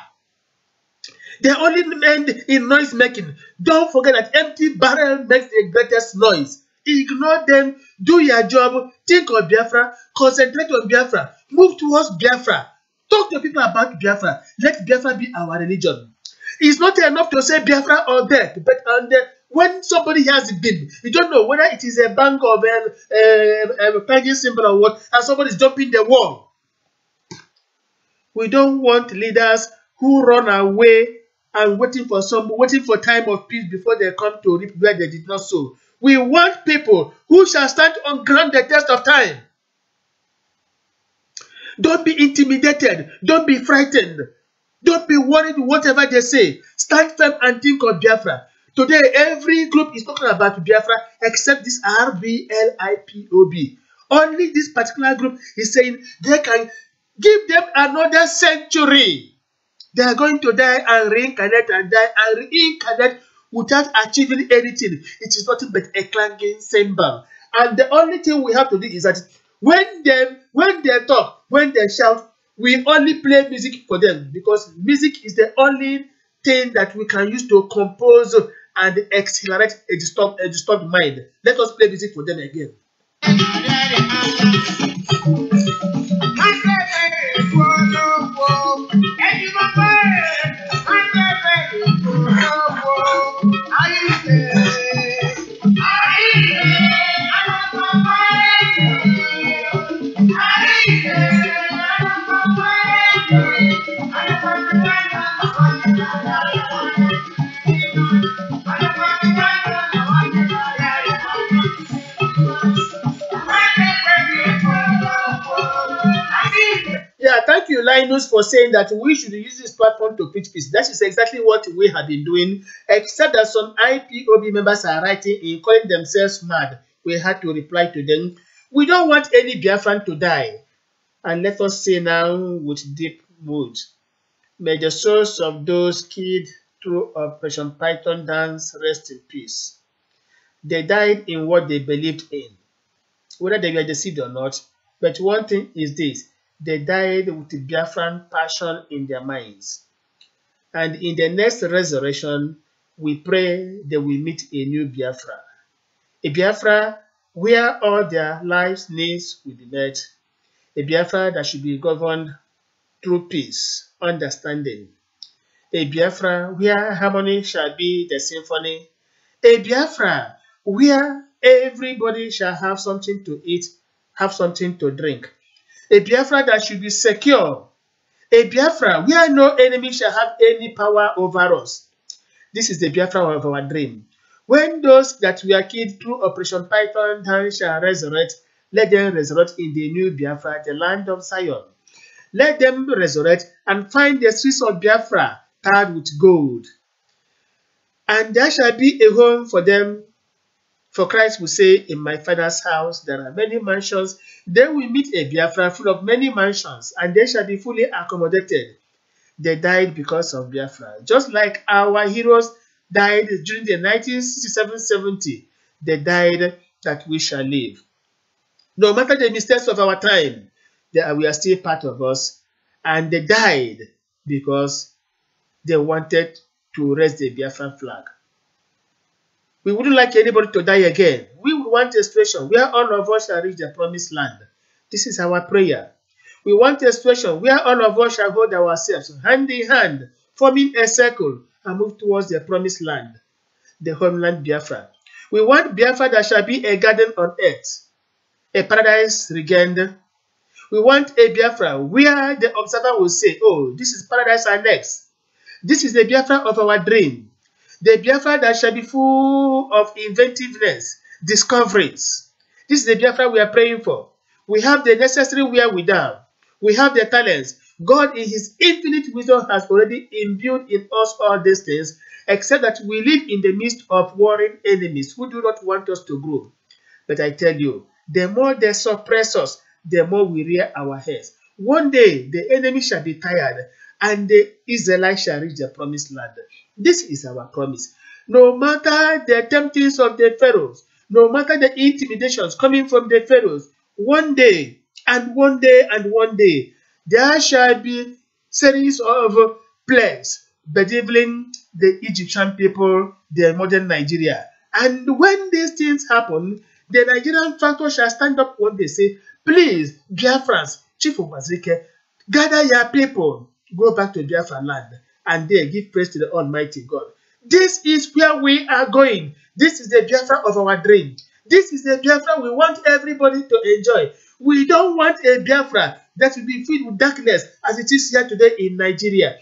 They only end in noise making. Don't forget that empty barrel makes the greatest noise. Ignore them. Do your job. Think of Biafra. Concentrate on Biafra. Move towards Biafra. Talk to people about Biafra. Let Biafra be our religion. It's not enough to say Biafra or death, but when somebody has been, you don't know whether it is a bank of a pagan symbol or what, and somebody is jumping the wall. We don't want leaders who run away and waiting for time of peace before they come to reap where they did not sow. We want people who shall stand on ground the test of time. Don't be intimidated. Don't be frightened. Don't be worried whatever they say. Stand firm and think of Biafra. Today, every group is talking about Biafra except this RBLIPOB. Only this particular group is saying they can give them another century. They are going to die and reincarnate and die and reincarnate without achieving anything. It is nothing but a clanging cymbal. And the only thing we have to do is that when they talk, when they shout, we only play music for them, because music is the only thing that we can use to compose and accelerate a disturbed mind. Let us play music for them again. Yeah, thank you, Linus, for saying that we should use this platform to preach peace. That is exactly what we have been doing, except that some IPOB members are writing in calling themselves mad. We had to reply to them. We don't want any Biafran to die. And let us say now with deep mood, may the souls of those killed through Operation Python dance rest in peace. They died in what they believed in, whether they were deceived or not. But one thing is this: they died with the Biafran passion in their minds. And in the next resurrection, we pray they will meet a new Biafra. A Biafra where all their lives' needs will be met. A Biafra that should be governed through peace, understanding. A Biafra where harmony shall be the symphony. A Biafra where everybody shall have something to eat, have something to drink. A Biafra that should be secure. A Biafra where no enemy shall have any power over us. This is the Biafra of our dream. When those that were killed through Operation Python shall resurrect, let them resurrect in the new Biafra, the land of Zion. Let them resurrect and find the streets of Biafra tarred with gold. And there shall be a home for them. For Christ will say, in my Father's house there are many mansions. Then we meet a Biafra full of many mansions, and they shall be fully accommodated. They died because of Biafra. Just like our heroes died during the 1967-70, they died that we shall live. No matter the mistakes of our time, we are still part of us. And they died because they wanted to raise the Biafran flag. We wouldn't like anybody to die again. We would want a situation where all of us shall reach the promised land. This is our prayer. We want a situation where all of us shall hold ourselves hand in hand, forming a circle and move towards the promised land, the homeland Biafra. We want Biafra that shall be a garden on earth, a paradise regained. We want a Biafra where the observer will say, oh, this is paradise annex. This is the Biafra of our dream. The Biafra that shall be full of inventiveness, discoveries. This is the Biafra we are praying for. We have the necessary wherewithal. We have the talents. God in his infinite wisdom has already imbued in us all these things, except that we live in the midst of warring enemies who do not want us to grow. But I tell you, the more they suppress us, the more we rear our heads. One day, the enemy shall be tired, and the Israelites shall reach the promised land. This is our promise. No matter the temptings of the pharaohs, no matter the intimidations coming from the pharaohs, one day, and one day, and one day, there shall be series of plagues bedeviling the Egyptian people, the modern Nigeria. And when these things happen, the Nigerian factor shall stand up one day, say, please, Biafrans, Chief of Mazike, gather your people, go back to Biafra land, and there give praise to the Almighty God. This is where we are going. This is the Biafra of our dream. This is the Biafra we want everybody to enjoy. We don't want a Biafra that will be filled with darkness as it is here today in Nigeria.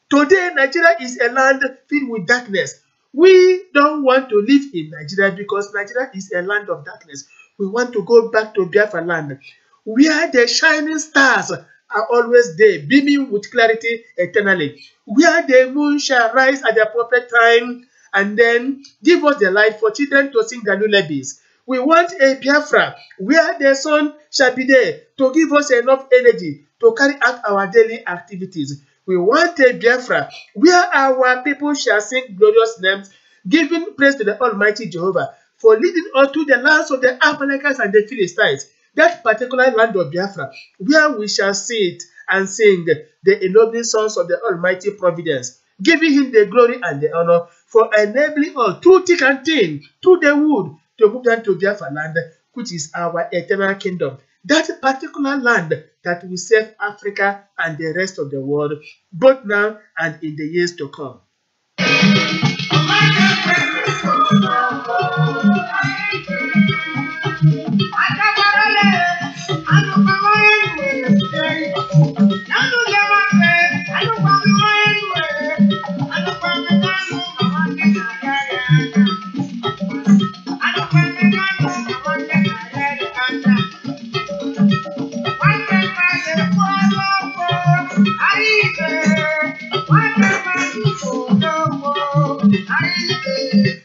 Today, Nigeria is a land filled with darkness. We don't want to live in Nigeria because Nigeria is a land of darkness. We want to go back to Biafra land, where the shining stars are always there, beaming with clarity eternally, where the moon shall rise at the appropriate time and then give us the light for children to sing their lullabies. We want a Biafra where the sun shall be there to give us enough energy to carry out our daily activities. We want a Biafra where our people shall sing glorious names, giving praise to the Almighty Jehovah for leading us to the lands of the Amalekite and the Philistines, that particular land of Biafra, where we shall sit and sing the ennobling songs of the Almighty Providence, giving him the glory and the honor for enabling us through thick and thin, through the wood, to move down to Biafra land, which is our eternal kingdom. That particular land that will save Africa and the rest of the world, both now and in the years to come.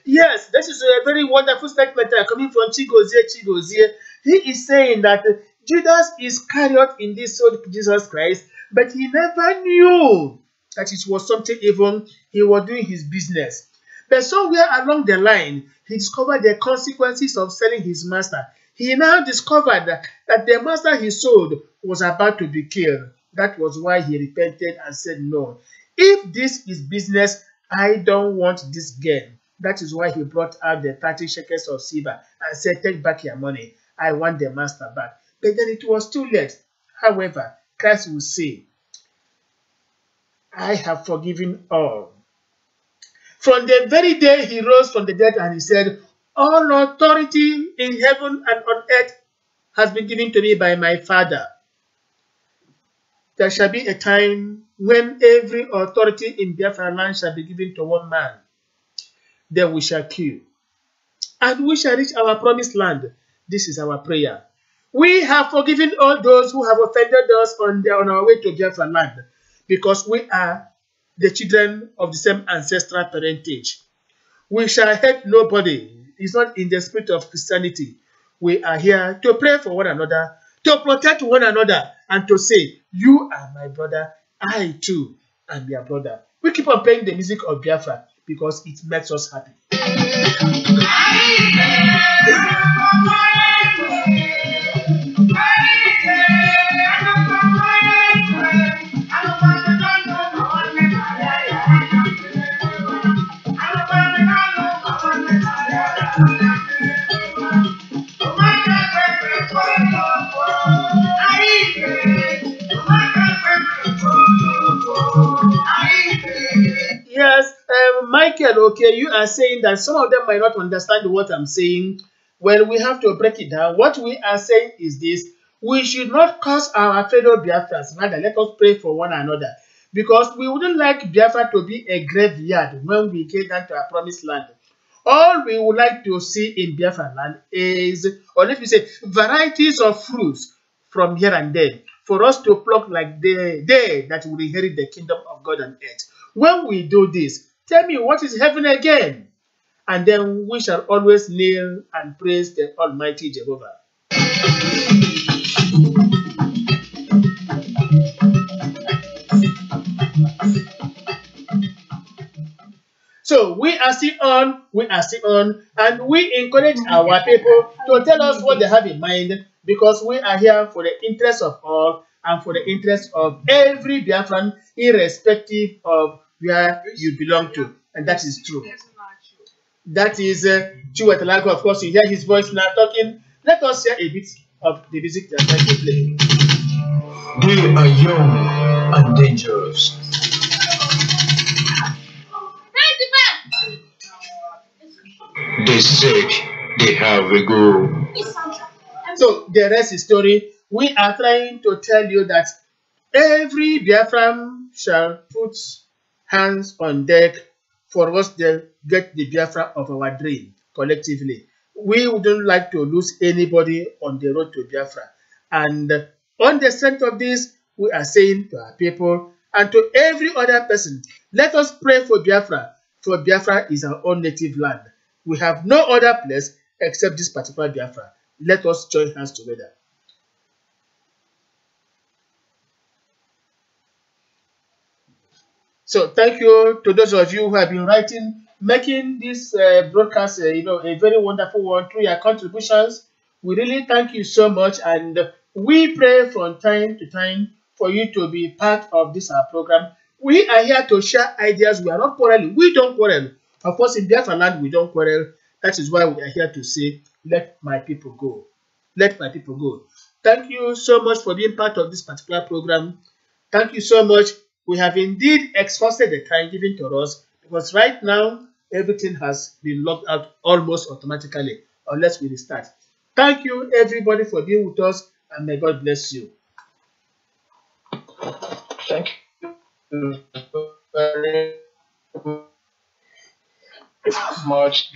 Yes, this is a very wonderful statement coming from Chigozie. He is saying that Judas Iscariot in this sold Jesus Christ, but he never knew that it was something evil. He was doing his business. But somewhere along the line, he discovered the consequences of selling his master. He now discovered that the master he sold was about to be killed. That was why he repented and said, no, if this is business, I don't want this gain. That is why he brought out the 30 shekels of silver and said, take back your money. I want the master back. But then it was too late. However, Christ will say, I have forgiven all. From the very day he rose from the dead and he said, all authority in heaven and on earth has been given to me by my Father. There shall be a time when every authority in Biafra land shall be given to one man. Then we shall kill. And we shall reach our promised land. This is our prayer. We have forgiven all those who have offended us on our way to Biafra land, because we are the children of the same ancestral parentage. We shall hate nobody. It's not in the spirit of Christianity. We are here to pray for one another, to protect one another, and to say, you are my brother, I too and their brother. We keep on playing the music of Biafra because it makes us happy. Yes, Michael, okay, you are saying that some of them might not understand what I'm saying. Well, we have to break it down. What we are saying is this: we should not curse our fellow Biafrans. Rather, let us pray for one another. Because we wouldn't like Biafra to be a graveyard when we get down to our promised land. All we would like to see in Biafra land is, or let me say, varieties of fruits from here and there for us to pluck like the day that will inherit the kingdom of God on earth. When we do this, tell me what is heaven again? And then we shall always kneel and praise the Almighty Jehovah. So we are still on, and we encourage our people to tell us what they have in mind, because we are here for the interest of all and for the interest of every Biafran, irrespective of where you belong to. And that is true. That is Chiwetalago. Of course, you hear his voice now talking. Let us hear a bit of the music they are trying to play. They are young and dangerous. They said they have a goal. So the rest is story. We are trying to tell you that every Biafran shall put hands on deck for us to get the Biafra of our dream collectively. We wouldn't like to lose anybody on the road to Biafra. And on the strength of this, we are saying to our people and to every other person, let us pray for Biafra, for Biafra is our own native land. We have no other place except this particular Biafra. Let us join hands together. So thank you to those of you who have been writing, making this broadcast, a very wonderful one through your contributions. We really thank you so much, and we pray from time to time for you to be part of this program. We are here to share ideas. We are not quarreling. We don't quarrel. Of course, in Biafra land, we don't quarrel. That is why we are here to say, let my people go. Let my people go. Thank you so much for being part of this particular program. Thank you so much. We have indeed exhausted the time given to us, because right now everything has been logged out almost automatically unless we restart. Thank you everybody for being with us, and may God bless you. Thank you very much.